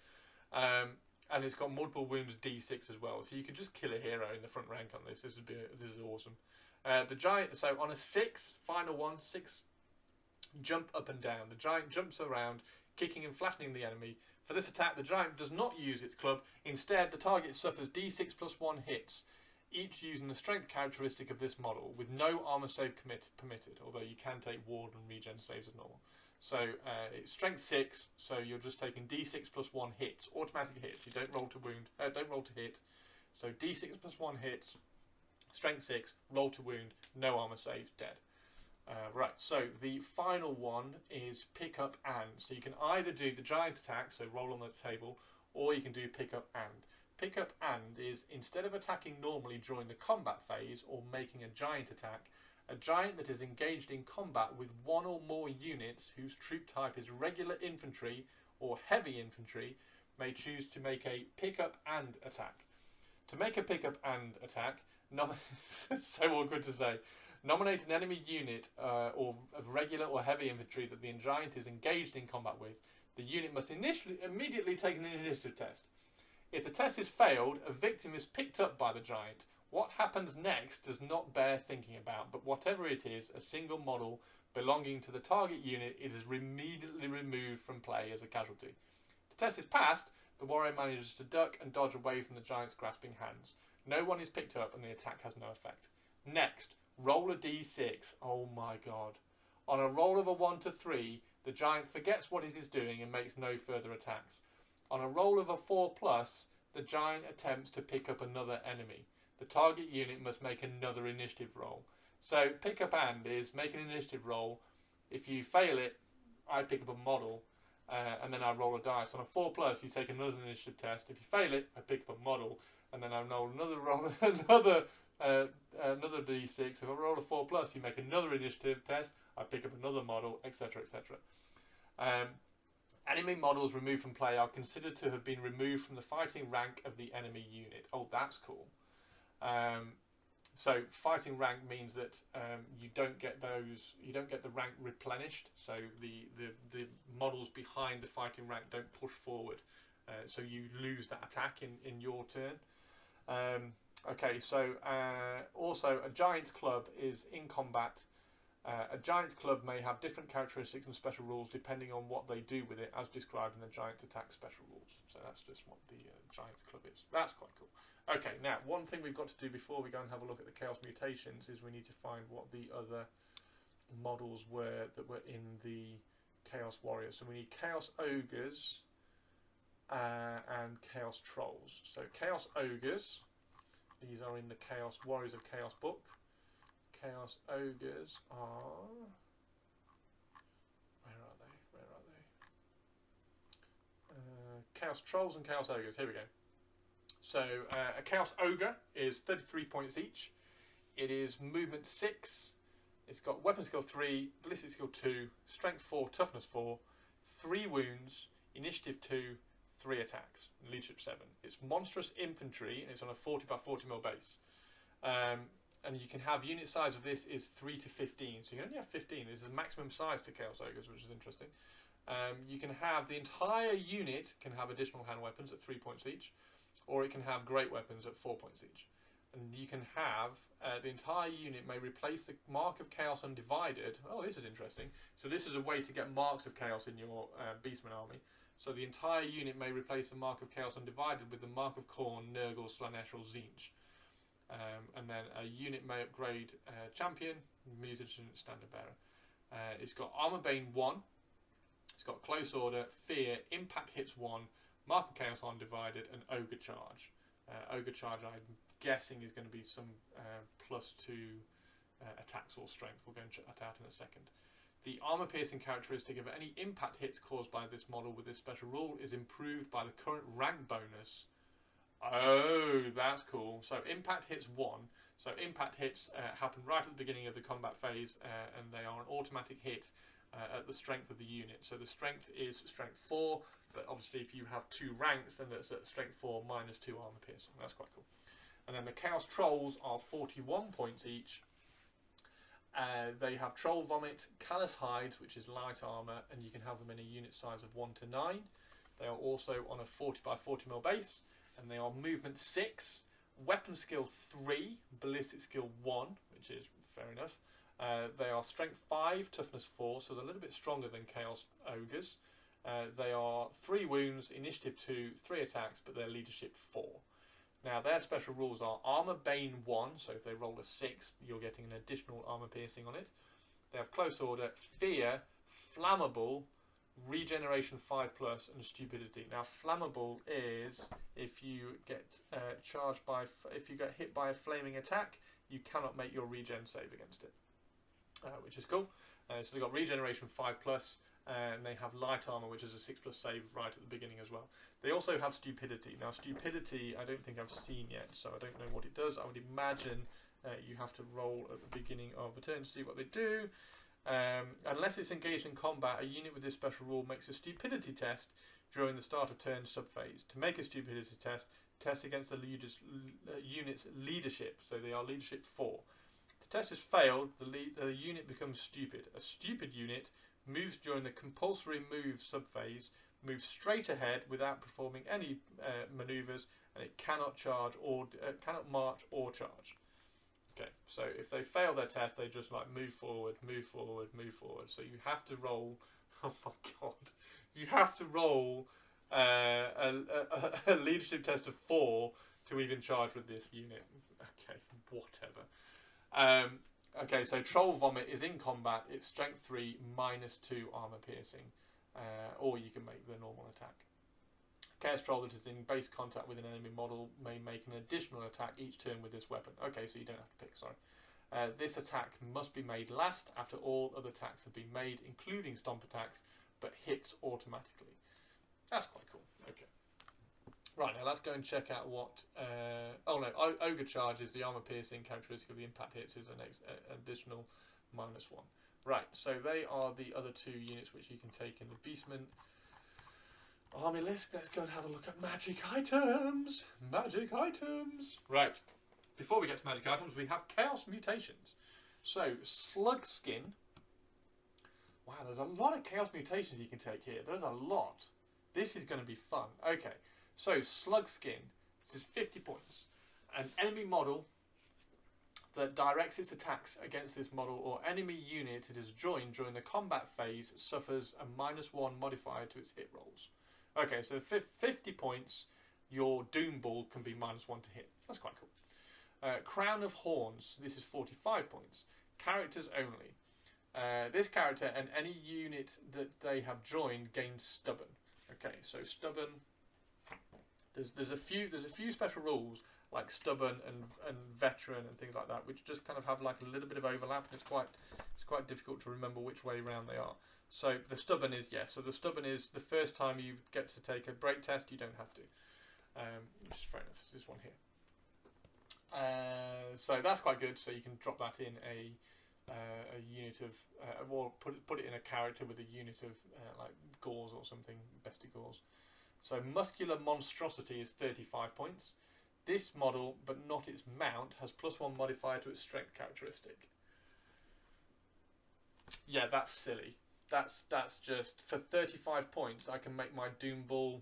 And it's got multiple wounds D6 as well. So you could just kill a hero in the front rank on this. This is awesome. The giant, so on a 6, final one, 6, jump up and down. The giant jumps around, kicking and flattening the enemy. For this attack, the giant does not use its club. Instead, the target suffers D6+1 hits, each using the strength characteristic of this model, with no armor save permitted, although you can take ward and regen saves as normal. So it's strength 6, so you're just taking D6+1 hits, automatic hits. You don't roll to wound, don't roll to hit. So D6+1 hits, strength 6, roll to wound, no armor saves, dead. Right, so the final one is pick up and. So you can either do the giant attack, so roll on the table, or you can do pick up and. Pick up and is, instead of attacking normally during the combat phase or making a giant attack, a giant that is engaged in combat with one or more units whose troop type is regular infantry or heavy infantry may choose to make a pick up and attack. To make a pickup and attack, so awkward to say. Nominate an enemy unit or of regular or heavy infantry that the giant is engaged in combat with. The unit must immediately take an initiative test. If the test is failed, a victim is picked up by the giant. What happens next does not bear thinking about, but whatever it is, a single model belonging to the target unit is immediately removed from play as a casualty. If the test is passed, the warrior manages to duck and dodge away from the giant's grasping hands. No one is picked up and the attack has no effect. Next, roll a d6. Oh my god. On a roll of a 1 to 3, the giant forgets what it is doing and makes no further attacks. On a roll of a 4+, the giant attempts to pick up another enemy. The target unit must make another initiative roll. So pick up and is make an initiative roll. If you fail it, I pick up a model and then I roll a dice. On a 4+, you take another initiative test. If you fail it, I pick up a model and then I roll another d6. If I roll a 4+, you make another initiative test. I pick up another model, etc., etc. Enemy models removed from play are considered to have been removed from the fighting rank of the enemy unit. Oh, that's cool. So fighting rank means that you don't get the rank replenished. So the models behind the fighting rank don't push forward. So you lose that attack in your turn. Okay, so also a giant's club is in combat. A giant's club may have different characteristics and special rules depending on what they do with it, as described in the giant attack special rules. So that's just what the giant's club is. That's quite cool. Okay, now one thing we've got to do before we go and have a look at the Chaos Mutations is we need to find what the other models were that were in the Chaos Warriors. So we need Chaos Ogres and Chaos Trolls. So Chaos Ogres, these are in the Chaos Warriors of Chaos book. Chaos Ogres are... Where are they? Chaos Trolls and Chaos Ogres. Here we go. So a Chaos Ogre is 33 points each. It is movement 6. It's got weapon skill 3, ballistic skill 2, strength 4, toughness 4, 3 wounds, initiative 2, 3 attacks, and leadership 7. It's Monstrous Infantry and it's on a 40 by 40 mil base. And you can have unit size of this is 3 to 15, so you can only have 15. This is maximum size to Chaos Ogres, which is interesting. You can have the entire unit can have additional hand weapons at 3 points each, or it can have great weapons at 4 points each. And you can have the entire unit may replace the Mark of Chaos Undivided. Oh, this is interesting. So this is a way to get marks of Chaos in your beastmen army. So the entire unit may replace the Mark of Chaos Undivided with the Mark of Khorne, Nurgle, Slanesh, or Tzeentch. And then a unit may upgrade Champion, Mutations, Standard Bearer. It's got Armor Bane 1. It's got Close Order, Fear, Impact Hits 1, Mark of Chaos Undivided, and Ogre Charge. Ogre Charge, I'm guessing, is going to be some +2 attacks or strength. We'll go and check that out in a second. The armor piercing characteristic of any impact hits caused by this model with this special rule is improved by the current rank bonus. Oh, that's cool. So impact hits 1. So impact hits happen right at the beginning of the combat phase, and they are an automatic hit at the strength of the unit. So the strength is strength 4, but obviously if you have 2 ranks, then that's at strength 4 minus 2 armor piercing. That's quite cool. And then the Chaos Trolls are 41 points each. They have Troll Vomit, Callous Hides, which is light armor, and you can have them in a unit size of 1 to 9. They are also on a 40 by 40 mil base, and they are movement 6, weapon skill 3, ballistic skill 1, which is fair enough. They are strength 5, toughness 4, so they're a little bit stronger than Chaos Ogres. They are 3 wounds, initiative 2, 3 attacks, but their leadership 4. Now their special rules are Armor Bane 1, so if they roll a 6, you're getting an additional armor piercing on it. They have Close Order, Fear, Flammable, Regeneration 5+, and Stupidity. Now Flammable is if you get if you get hit by a flaming attack, you cannot make your regen save against it, which is cool. So they've got Regeneration 5+, and they have light armor, which is a 6+ save right at the beginning as well. They also have Stupidity. Now Stupidity I don't think I've seen yet, so I don't know what it does. I would imagine you have to roll at the beginning of the turn to see what they do. Unless it's engaged in combat, a unit with this special rule makes a Stupidity test during the start of turn subphase. To make a Stupidity test, Test against the unit's leadership. So they are leadership 4. If the test is failed, the unit becomes stupid. A stupid unit moves during the compulsory move subphase, moves straight ahead without performing any maneuvers, and it cannot charge or cannot march or charge. Okay, so if they fail their test, they just like move forward, move forward, move forward. So you have to roll. Oh my god! You have to roll a leadership test of 4 to even charge with this unit. Okay, whatever. Okay, so Troll Vomit is in combat. It's strength 3 -2 armor piercing, or you can make the normal attack. Chaos Troll that is in base contact with an enemy model may make an additional attack each turn with this weapon. Okay, so you don't have to pick, sorry. This attack must be made last after all other attacks have been made, including stomp attacks, but hits automatically. That's quite cool. Okay. Right, now let's go and check out what... oh no, Ogre Charge is the armor piercing characteristic of the impact hits is an additional -1. Right, so they are the other 2 units which you can take in the Beastmen army list. Let's go and have a look at magic items. Magic items. Right. Before we get to magic items, we have Chaos Mutations. So, Slug Skin. Wow, there's a lot of Chaos Mutations you can take here. There's a lot. This is going to be fun. Okay, so Slug Skin. This is 50 points. An enemy model that directs its attacks against this model or enemy unit it has joined during the combat phase suffers a -1 modifier to its hit rolls. Okay, so 50 points, your Doom Ball can be -1 to hit. That's quite cool. Crown of Horns, this is 45 points. Characters only. This character and any unit that they have joined gains Stubborn. Okay, so Stubborn. There's a few special rules like Stubborn and Veteran and things like that, which just kind of have like a little bit of overlap, and it's quite difficult to remember which way round they are. So the Stubborn is, yes. So the Stubborn is the first time you get to take a break test, you don't have to. Which is fair enough. It's this one here. So that's quite good. So you can drop that in a unit of, or put it in a character with a unit of like Gauls or something, Bestigors. So Muscular Monstrosity is 35 points. This model, but not its mount, has +1 modifier to its strength characteristic. Yeah, that's silly. That's just, for 35 points, I can make my Doom Ball...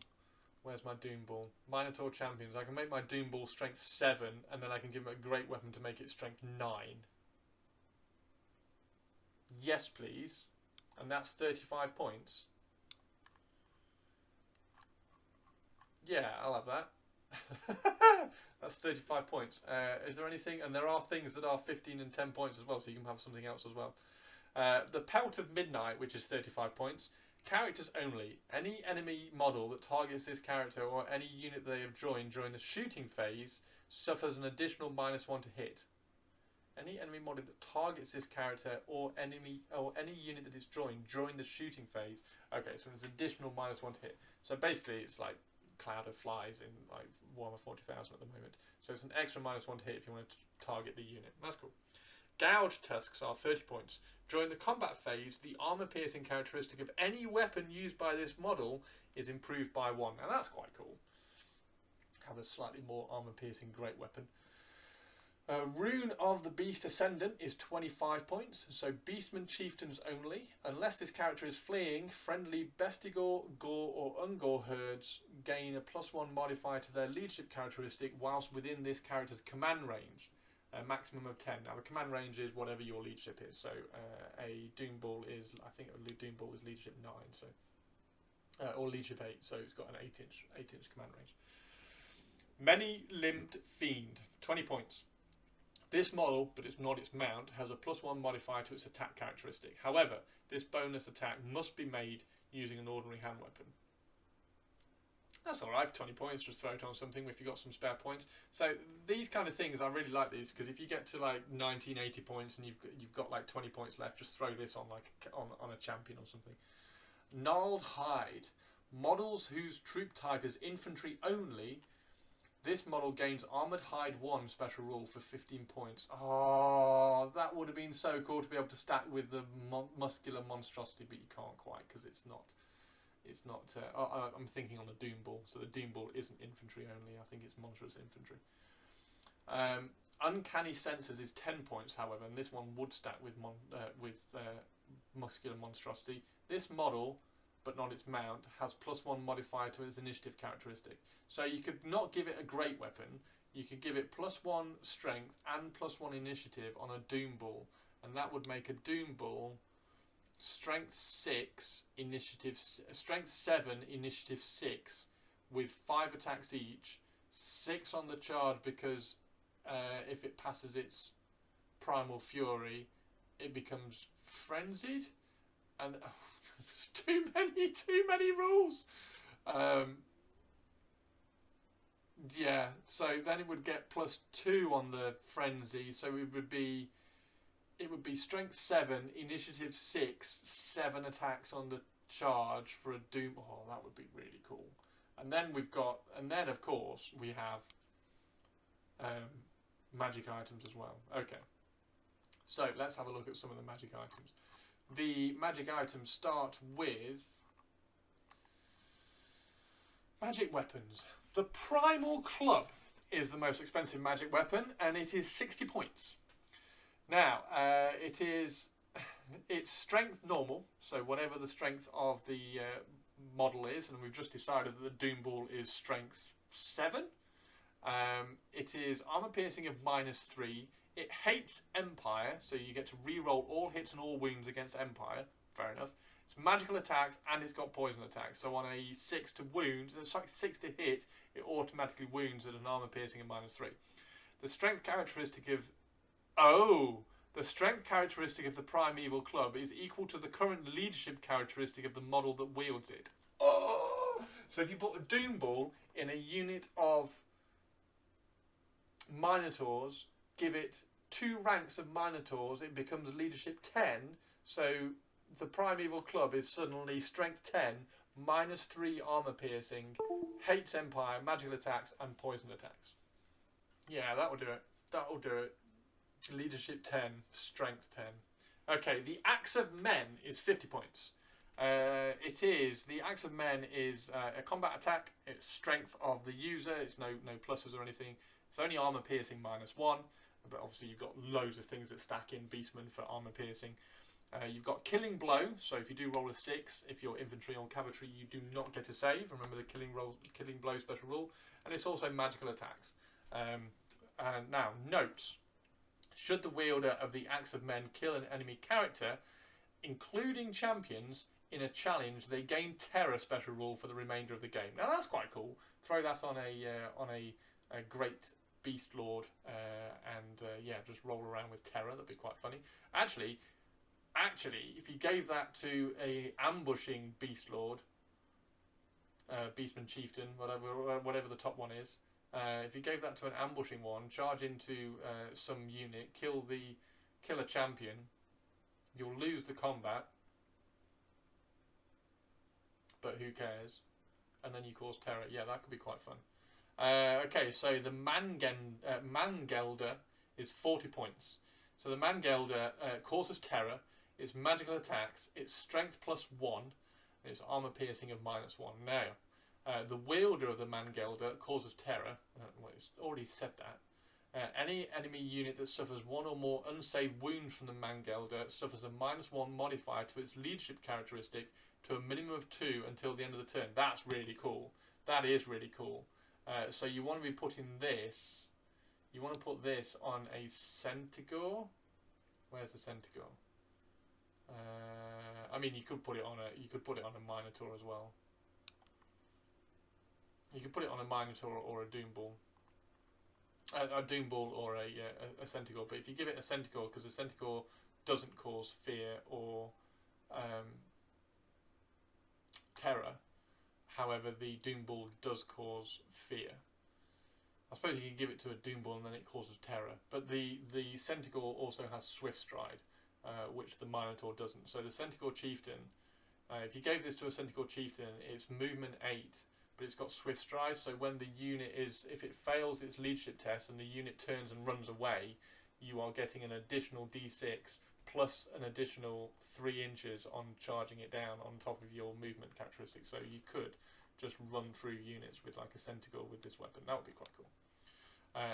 Where's my Doom Ball? Minotaur Champions. I can make my Doom Ball strength 7, and then I can give him a great weapon to make it strength 9. Yes, please. And that's 35 points. Yeah, I'll have that. That's 35 points. Is there anything? And there are things that are 15 and 10 points as well, so you can have something else as well. The Pelt of Midnight, which is 35 points. Characters only. Any enemy model that targets this character or any unit they have joined during the shooting phase suffers an additional -1 to hit. Any enemy model that targets this character or any unit that is joined during the shooting phase. Okay, so it's an additional -1 to hit. So basically, it's like Cloud of Flies in like Warhammer 40,000 at the moment. So it's an extra -1 to hit if you want to target the unit. That's cool. Gouge Tusks are 30 points. During the combat phase, the armor-piercing characteristic of any weapon used by this model is improved by 1. Now that's quite cool. Have a slightly more armor-piercing great weapon. Rune of the Beast Ascendant is 25 points. So Beastmen Chieftains only. Unless this character is fleeing, friendly Bestigor, Gore or Ungor herds gain a +1 modifier to their leadership characteristic whilst within this character's command range. A maximum of 10. Now the command range is whatever your leadership is. So a Doom Ball is, I think a Doom Ball is leadership 9, so or leadership 8. So it's got an 8-inch command range. Many-limbed Fiend, 20 points. This model, but it's not its mount, has a +1 modifier to its attack characteristic. However, this bonus attack must be made using an ordinary hand weapon. That's alright, 20 points, just throw it on something if you've got some spare points. So these kind of things, I really like these, because if you get to like 1980 points and you've got like 20 points left, just throw this on like on a champion or something. Gnarled Hide. Models whose troop type is infantry only. This model gains Armoured Hide 1 special rule for 15 points. Oh, that would have been so cool to be able to stack with the Muscular Monstrosity, but you can't quite because it's not It's not. I'm thinking on the Doom Ball. So the Doom Ball isn't infantry only. I think it's monstrous infantry. Uncanny Senses is 10 points, however, and this one would stack with muscular monstrosity. This model, but not its mount, has +1 modifier to its initiative characteristic. So you could not give it a great weapon. You could give it +1 strength and +1 initiative on a Doom Ball, and that would make a Doom Ball strength 6, strength 7, initiative 6, with 5 attacks each, 6 on the charge because if it passes its primal fury, it becomes frenzied, and there's too many rules. Yeah, so then it would get +2 on the frenzy, so it would be strength 7, initiative 6, 7 attacks on the charge for a Doom. Oh, that would be really cool. And then of course we have magic items as well. Okay, so let's have a look at some of the magic items. The magic items start with magic weapons. The Primal Club is the most expensive magic weapon, and it is 60 points. Now, it's strength normal, so whatever the strength of the model is, and we've just decided that the Doom Ball is strength 7. It is armor piercing of -3. It hates Empire, so you get to re-roll all hits and all wounds against Empire. Fair enough. It's magical attacks and it's got poison attacks. So on a 6 to wound, 6 to hit, it automatically wounds at an armor piercing of -3. The strength characteristic of the strength characteristic of the Primeval Club is equal to the current leadership characteristic of the model that wields it. Oh! So if you put a Doom Ball in a unit of Minotaurs, give it 2 ranks of Minotaurs, it becomes leadership 10. So the Primeval Club is suddenly strength 10, -3 armor piercing, hates Empire, magical attacks, and poison attacks. Yeah, that will do it. That will do it. Leadership 10, strength 10. Okay, the Axe of Men is 50 points. The Axe of Men is a combat attack. It's strength of the user. It's no pluses or anything. It's only armor piercing -1, but obviously you've got loads of things that stack in beastmen for armor piercing. You've got Killing Blow, so if you do roll a 6, if you're infantry or cavalry, you do not get a save. Remember the Killing Blow special rule. And it's also magical attacks. And now, notes. Should the wielder of the Axe of Men kill an enemy character, including champions, in a challenge, they gain Terror special rule for the remainder of the game. Now that's quite cool. Throw that on a great Beast Lord, and just roll around with Terror. That'd be quite funny. Actually, if you gave that to a ambushing Beast Lord, Beastman Chieftain, whatever the top one is. If you gave that to an ambushing one, charge into some unit, kill a champion, you'll lose the combat, but who cares? And then you cause terror. Yeah, that could be quite fun. Okay, so the Mangelder is 40 points. So the Mangelder causes terror, it's magical attacks, it's strength +1, and it's armor piercing of -1. Now, the wielder of the Mangelder causes terror. It's already said that. Any enemy unit that suffers 1 or more unsaved wounds from the Mangelder suffers a -1 modifier to its leadership characteristic to a minimum of 2 until the end of the turn. That's really cool. That is really cool. So you want to be putting this. You want to put this on a Centaur. Where's the Centaur? I mean, you could put it on a Minotaur as well. You could put it on a Minotaur or a Doom Ball. A Doom Ball or a Centaur. But if you give it a Centaur, because a Centaur doesn't cause fear or terror, however, the Doom Ball does cause fear. I suppose you can give it to a Doom Ball and then it causes terror. But the Centaur also has Swift Stride, which the Minotaur doesn't. So the Centaur Chieftain, if you gave this to a Centaur Chieftain, it's movement 8. But it's got Swift Stride, so when the unit if it fails its leadership test and the unit turns and runs away, you are getting an additional D6 plus an additional 3 inches on charging it down on top of your movement characteristic. So you could just run through units with like a centaur with this weapon. That would be quite cool.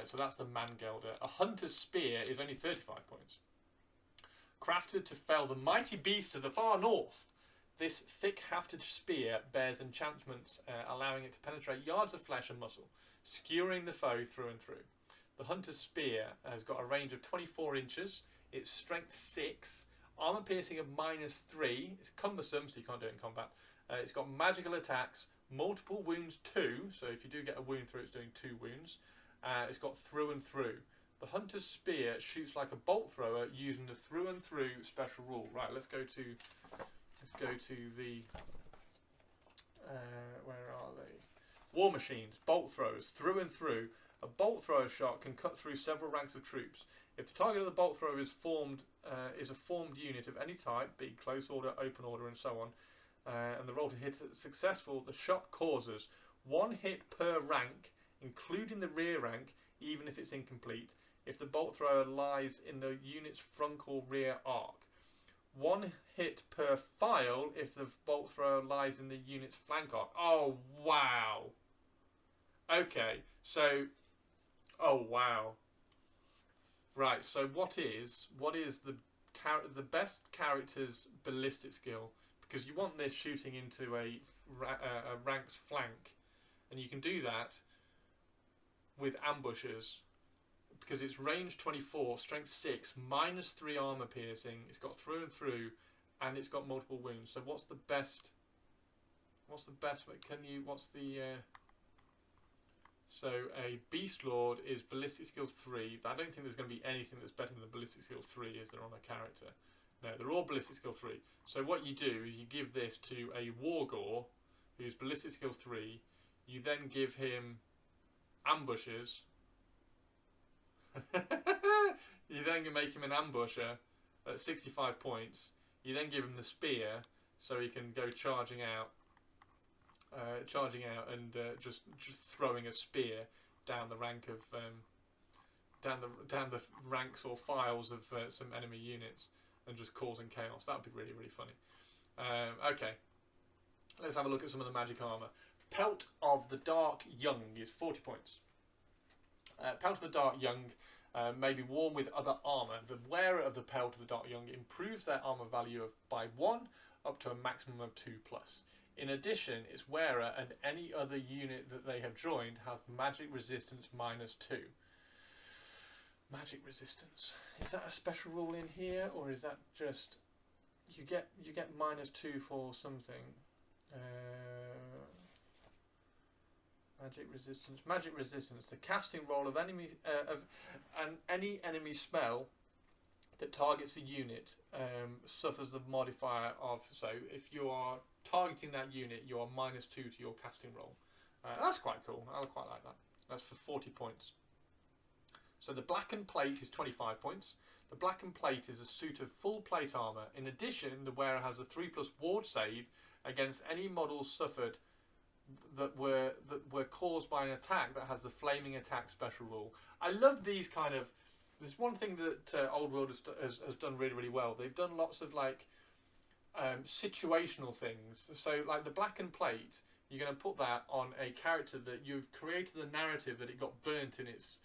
So that's the Mangelder. A hunter's spear is only 35 points. Crafted to fell the mighty beast of the far north. This thick-hafted spear bears enchantments, allowing it to penetrate yards of flesh and muscle, skewering the foe through and through. The hunter's spear has got a range of 24 inches. It's strength 6, armor piercing of -3. It's cumbersome, so you can't do it in combat. It's got magical attacks, multiple wounds 2. So if you do get a wound through, it's doing 2 wounds. It's got through and through. The hunter's spear shoots like a bolt thrower using the through and through special rule. Right, let's go to the where are they? War machines, bolt throwers, through and through. A bolt thrower shot can cut through several ranks of troops. If the target of the bolt thrower is a formed unit of any type, be it close order, open order, and so on, and the roll to hit is successful, the shot causes 1 hit per rank, including the rear rank, even if it's incomplete, if the bolt thrower lies in the unit's front or rear arc. 1 hit per file if the bolt thrower lies in the unit's flank arc. Oh, wow. Okay, so... Oh, wow. Right, so what is the best character's ballistic skill? Because you want this shooting into a rank's flank. And you can do that with ambushers. Because it's range 24, strength 6, -3 armor piercing. It's got through and through, and it's got multiple wounds. So what's the best? What's the best? So a Beast Lord is ballistic skill 3. I don't think there's going to be anything that's better than the ballistic skill 3 is there on a character. No, they're all ballistic skill 3. So what you do is you give this to a Wargore, who's ballistic skill 3. You then give him ambushers. You then can make him an ambusher at 65 points. You then give him the spear, so he can go charging out and just throwing a spear down the rank of down the ranks or files of some enemy units and just causing chaos. That would be really, really funny. Okay, let's have a look at some of the magic armor. Pelt of the Dark Young is 40 points. Pelt of the Dark Young may be worn with other armor. The wearer of the Pelt of the Dark Young improves their armor value by 1 up to a maximum of 2+. In addition, its wearer and any other unit that they have joined have magic resistance -2. Magic resistance. Is that a special rule in here, or is that just you get -2 for something? Magic resistance. Magic resistance. The casting roll of any enemy spell that targets a unit suffers the modifier of. So if you are targeting that unit, you are -2 to your casting roll. That's quite cool. I quite like that. That's for 40 points. So the Blackened Plate is 25 points. The Blackened Plate is a suit of full plate armor. In addition, the wearer has a 3+ ward save against any models suffered that were caused by an attack that has the flaming attack special rule. I love these kind of. There's one thing that Old World has done really, really well. They've done lots of like situational things. So like the Blackened Plate, you're going to put that on a character that you've created a narrative that it got burnt in its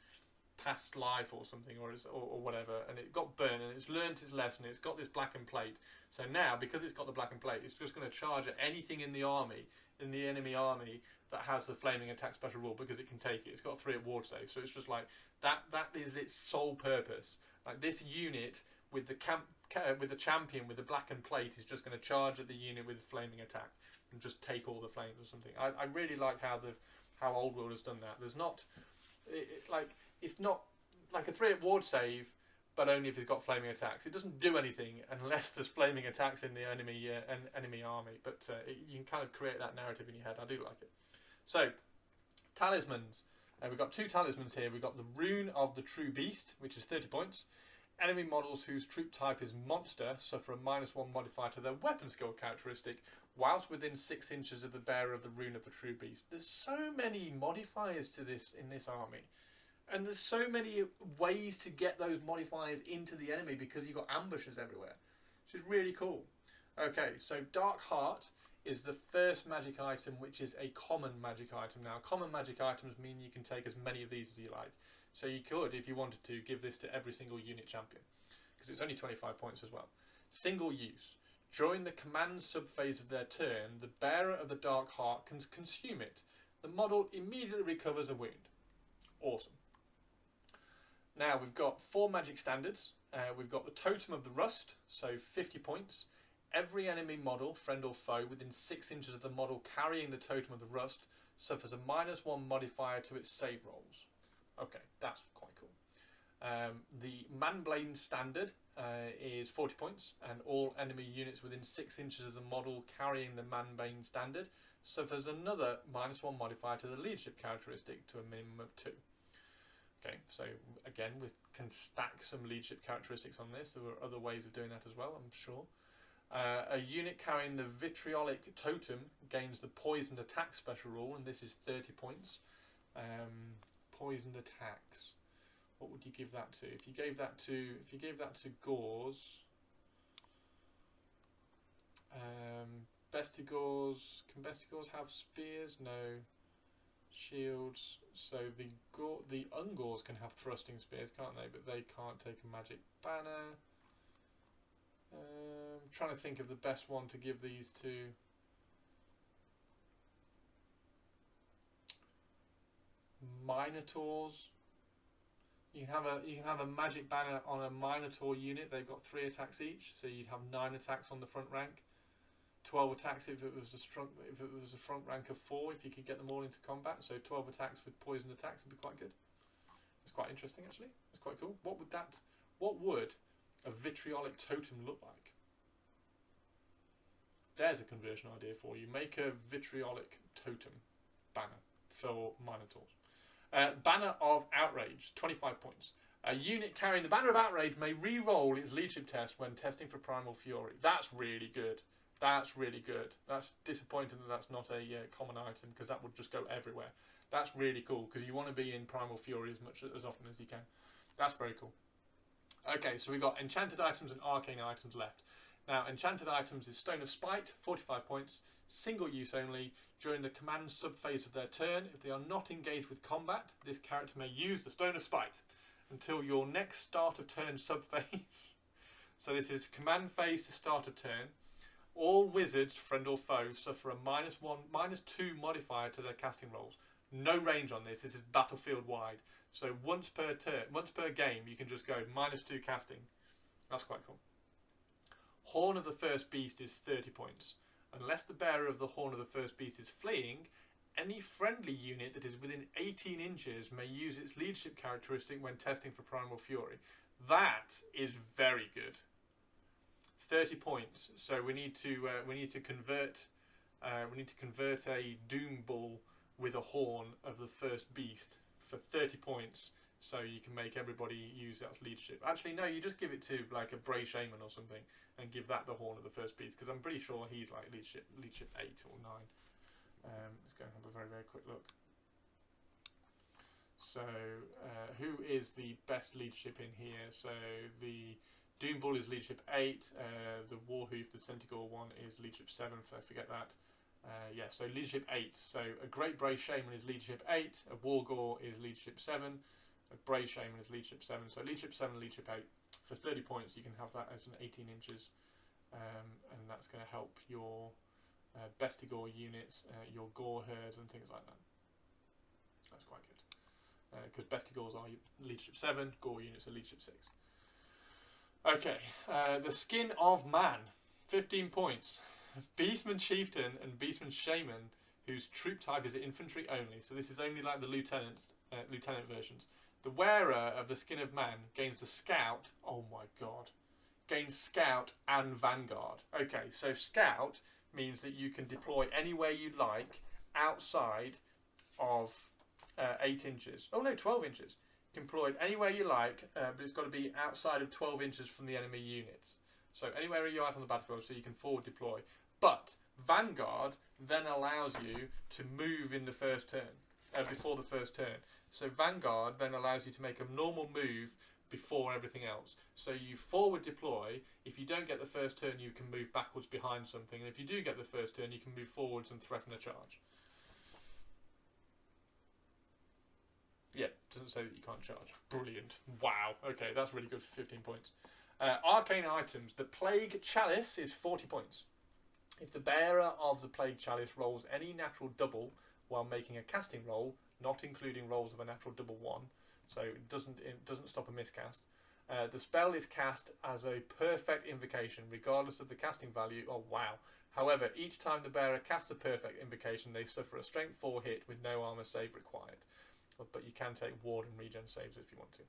past life or something, or whatever, and it got burnt and it's learned its lesson. It's got this Blackened Plate. So now, because it's got the Blackened Plate, it's just going to charge at anything in the army, in the enemy army, that has the flaming attack special rule, because it can take it. It's got 3 at ward save, so it's just like that is its sole purpose. Like this unit with the champion with the Blackened Plate is just going to charge at the unit with flaming attack and just take all the flames or something. I really like how Old World has done that. There's not it's not like a 3 at ward save, but only if it's got flaming attacks. It doesn't do anything unless there's flaming attacks in the enemy army. But you can kind of create that narrative in your head. I do like it. So, talismans. We've got 2 talismans here. We've got the Rune of the True Beast, which is 30 points. Enemy models whose troop type is monster suffer a -1 modifier to their weapon skill characteristic, whilst within 6 inches of the bearer of the Rune of the True Beast. There's so many modifiers to this in this army. And there's so many ways to get those modifiers into the enemy because you've got ambushes everywhere, which is really cool. Okay, so Dark Heart is the first magic item, which is a common magic item. Now, common magic items mean you can take as many of these as you like. So you could, if you wanted to, give this to every single unit champion, because it's only 25 points as well. Single use. During the command subphase of their turn, the bearer of the Dark Heart can consume it. The model immediately recovers a wound. Awesome. Now we've got 4 magic standards. We've got the Totem of the Rust, so 50 points. Every enemy model, friend or foe, within 6 inches of the model carrying the Totem of the Rust suffers a -1 modifier to its save rolls. Okay, that's quite cool. The Manblade standard is 40 points, and all enemy units within 6 inches of the model carrying the Manbane standard suffers another -1 modifier to the leadership characteristic to a minimum of 2. Okay, so again, we can stack some leadership characteristics on this. There are other ways of doing that as well, I'm sure. A unit carrying the Vitriolic Totem gains the Poisoned Attack special rule, and this is 30 points. Poisoned attacks. What would you give that to? If you gave that to Gauze, Bestigors. Can Bestigors have spears? No. Shields. So the Ungors can have thrusting spears, can't they? But they can't take a magic banner. I'm trying to think of the best one to give these to. Minotaurs. You can have a magic banner on a Minotaur unit. They've got 3 attacks each, so you'd have 9 attacks on the front rank. 12 attacks if it was a front rank of 4. If you could get them all into combat, so 12 attacks with poisoned attacks would be quite good. It's quite interesting actually. It's quite cool. What would a Vitriolic Totem look like? There's a conversion idea for you. Make a Vitriolic Totem banner for Minotaurs. Banner of Outrage, 25 points. A unit carrying the Banner of Outrage may re-roll its leadership test when testing for Primal Fury. That's really good. That's really good. That's disappointing that that's not a common item, because that would just go everywhere. That's really cool, because you want to be in Primal Fury as often as you can. That's very cool. Okay, so we've got enchanted items and arcane items left. Now, enchanted items is Stone of Spite, 45 points, single use only. During the command subphase of their turn, if they are not engaged with combat, this character may use the Stone of Spite until your next start of turn subphase. So this is command phase to start of turn. All wizards, friend or foe, suffer a -2 modifier to their casting rolls. No range on this. This is battlefield wide. So once per game, you can just go -2 casting. That's quite cool. Horn of the First Beast is 30 points. Unless the bearer of the Horn of the First Beast is fleeing, any friendly unit that is within 18 inches may use its leadership characteristic when testing for Primal Fury. That is very good. 30 points. So we need to convert a Doom Bull with a Horn of the First Beast for 30 points. So you can make everybody use that as leadership. Actually, no, you just give it to like a Bray Shaman or something, and give that the Horn of the First Beast, because I'm pretty sure he's like leadership 8 or 9. Let's go and have a very, very quick look. So who is the best leadership in here? So the Doom Bull is leadership 8. The Warhoof, the Centaur one, is leadership 7. So forget that. Yeah, so leadership 8. So a Great Bray Shaman is leadership 8. A Wargore is leadership 7. A Bray Shaman is leadership 7. So leadership 7, leadership 8. For 30 points, you can have that as an 18 inches. And that's going to help your Bestigor units, your Gore herds and things like that. That's quite good. Because Bestigors are leadership 7, Gore units are leadership 6. Okay, the Skin of Man, 15 points. Beastman Chieftain and Beastman Shaman, whose troop type is infantry only. So this is only like the lieutenant versions. The wearer of the Skin of Man gains the Scout. Oh my god. Gains Scout and Vanguard. Okay, so Scout means that you can deploy anywhere you like outside of 8 inches. Oh no, 12 inches. You can deploy it anywhere you like, but it's got to be outside of 12 inches from the enemy units. So anywhere you're out on the battlefield, so you can forward deploy. But Vanguard then allows you to move in the first turn. before the first turn. So Vanguard then allows you to make a normal move before everything else. So you forward deploy. If you don't get the first turn, you can move backwards behind something, and if you do get the first turn, you can move forwards and threaten a charge. Yeah, doesn't say that you can't charge. Brilliant. Wow. Okay, that's really good for 15 points. Arcane items. The Plague Chalice is 40 points. If the bearer of the Plague Chalice rolls any natural double while making a casting roll, not including rolls of a natural double 1, so it doesn't stop a miscast, the spell is cast as a perfect invocation, regardless of the casting value. Oh, wow. However, each time the bearer casts a perfect invocation, they suffer a strength 4 hit with no armor save required. But you can take ward and regen saves if you want to.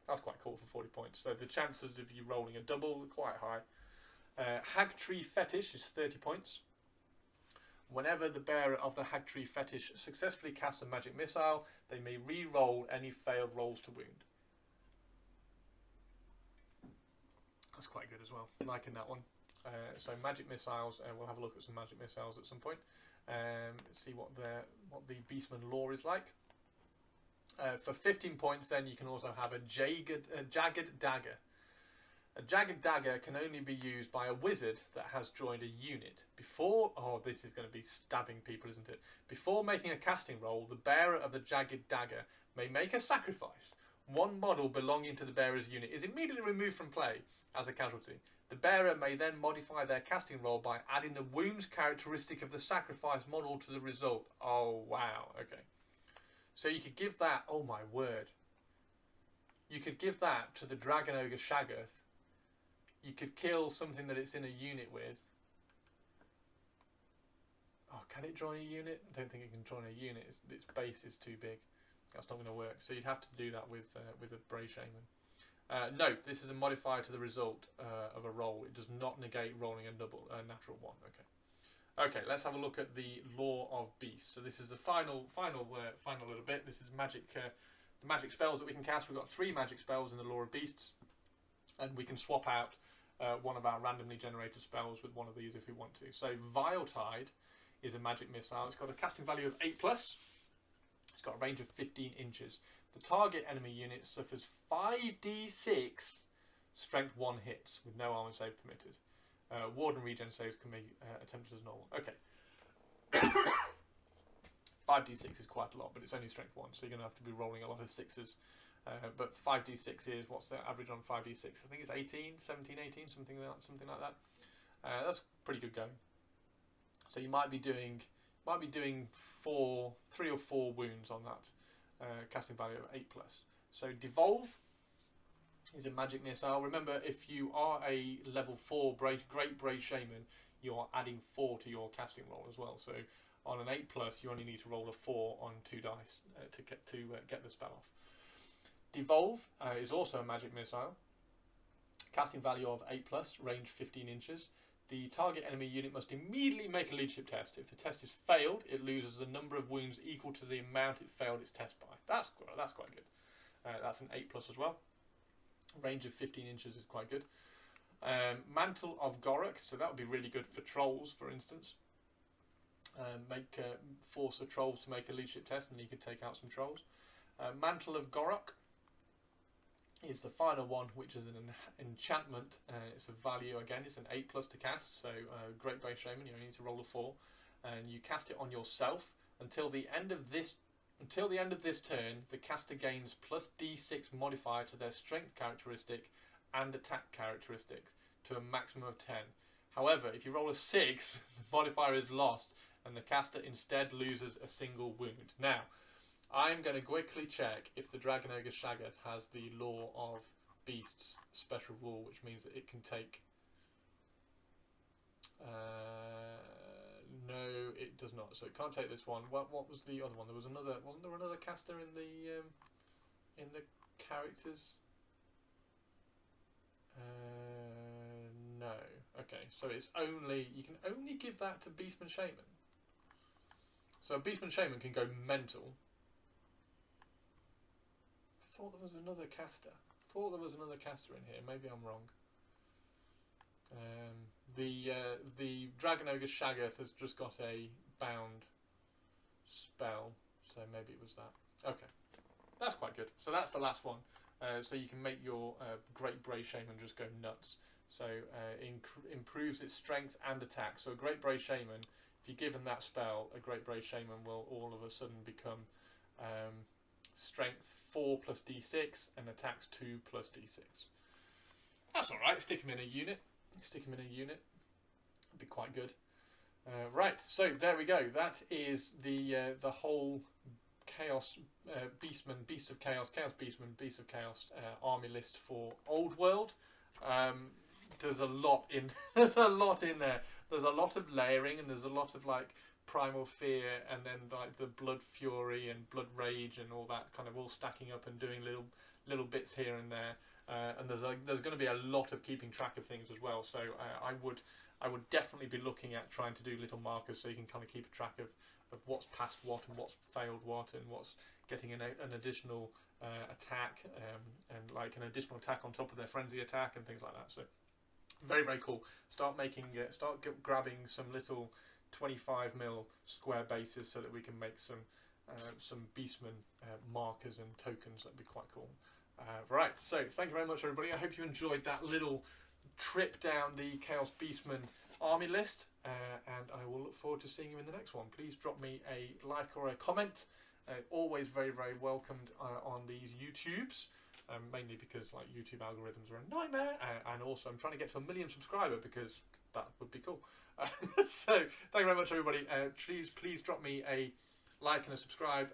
That's quite cool for 40 points. So the chances of you rolling a double are quite high. Hag Tree Fetish is 30 points. Whenever the bearer of the Hag Tree Fetish successfully casts a magic missile, they may re-roll any failed rolls to wound. That's quite good as well. I'm liking that one. So magic missiles, we'll have a look at some magic missiles at some point. See what the beastman lore is like. For 15 points, then you can also have a jagged dagger. A jagged dagger can only be used by a wizard that has joined a unit. Oh, this is going to be stabbing people, isn't it? Before making a casting roll, the bearer of the jagged dagger may make a sacrifice. One model belonging to the bearer's unit is immediately removed from play as a casualty. The bearer may then modify their casting roll by adding the wounds characteristic of the sacrifice model to the result. Oh, wow. Okay. So you could give that, oh my word. You could give that to the Dragon Ogre Shaggoth. You could kill something that it's in a unit with. Oh, can it join a unit? I don't think it can join a unit. Its base is too big. That's not going to work. So you'd have to do that with a Bray Shaman. Note, this is a modifier to the result of a roll. It does not negate rolling a natural 1. Okay. Okay, let's have a look at the lore of beasts. So this is the final little bit. This is magic, the magic spells that we can cast. We've got 3 magic spells in the lore of beasts, and we can swap out one of our randomly generated spells with one of these if we want to. So Vile Tide is a magic missile. It's got a casting value of 8+. It's got a range of 15 inches. The target enemy unit suffers 5d6 strength 1 hits with no armor save permitted. Ward and regen saves can be attempted as normal. Okay. 5d6 is quite a lot, but it's only strength 1, so you're going to have to be rolling a lot of 6s. But 5d6 is, what's the average on 5d6? I think it's 18, 17, 18, something like that. That's pretty good going. So you might be doing 3 or 4 wounds on that casting value of 8+. So Devolve is a magic missile. Remember, if you are a level 4 Great Bray Shaman, you are adding 4 to your casting roll as well. So on an 8+, you only need to roll a 4 on 2 dice to get the spell off. Devolve is also a magic missile. Casting value of 8+, range 15 inches. The target enemy unit must immediately make a leadership test. If the test is failed, it loses a number of wounds equal to the amount it failed its test by. That's quite good. That's an 8+ as well. Range of 15 inches is quite good. Mantle of Gorok, so that would be really good for trolls, for instance. Force the trolls to make a leadership test, and you could take out some trolls. Mantle of Gorok is the final one, which is an enchantment. It's a value, again, it's an 8+ to cast, so Great Bray Shaman, you only need to roll a 4, and you cast it on yourself. Until the end of this turn, the caster gains +d6 modifier to their strength characteristic and attack characteristic to a maximum of 10. However, if you roll a 6, the modifier is lost, and the caster instead loses a single wound. Now, I'm going to quickly check if the Dragon Ogre Shaggoth has the Law of Beasts special rule, which means that it can take... no, it does not. So it can't take this one. What was the other one? There was another. Wasn't there another caster in the characters? No. Okay. So it's only, you can only give that to Beastman Shaman. So a Beastman Shaman can go mental. I thought there was another caster. In here. Maybe I'm wrong. The Dragon Ogre Shaggoth has just got a bound spell, So maybe it was that. Okay, that's quite good. So that's the last one. So you can make your Great Bray Shaman just go nuts. So improves its strength and attack. So a Great Bray Shaman, if you're given that spell, a Great Bray Shaman will all of a sudden become strength 4 plus d6 and attacks 2 plus d6. That's alright, stick him in a unit. It'd be quite good. Right, so there we go. That is the whole Chaos Beastmen, Beast of Chaos, Chaos Beastmen, Beast of Chaos army list for Old World. There's a lot in there's a lot in there. There's a lot of layering, and there's a lot of like Primal Fear, and then like the Blood Fury and Blood Rage and all that kind of all stacking up and doing little bits here and there. And there's going to be a lot of keeping track of things as well. So I would definitely be looking at trying to do little markers so you can kind of keep a track of what's passed what and what's failed what and what's getting an additional attack and like an additional attack on top of their frenzy attack and things like that. So very, very cool. Start grabbing some little 25mm square bases so that we can make some Beastmen markers and tokens. That'd be quite cool. Right, so thank you very much, everybody. I hope you enjoyed that little trip down the Chaos Beastmen army list, and I will look forward to seeing you in the next one. Please drop me a like or a comment. Always very, very welcomed on these YouTubes, mainly because like YouTube algorithms are a nightmare, and also I'm trying to get to 1 million subscribers because that would be cool. So thank you very much, everybody. Please drop me a like and a subscribe.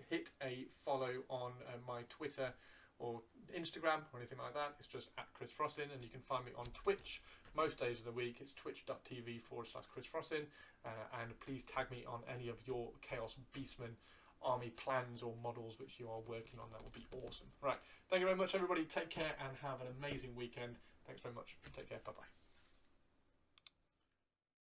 Hit a follow on my Twitter or Instagram or anything like that. It's just @ChrisFrostin, and you can find me on Twitch most days of the week. It's twitch.tv/ChrisFrostin, and please tag me on any of your Chaos Beastmen army plans or models which you are working on. That would be awesome. Right, thank you very much, everybody. Take care and have an amazing weekend. Thanks very much. Take care. Bye bye.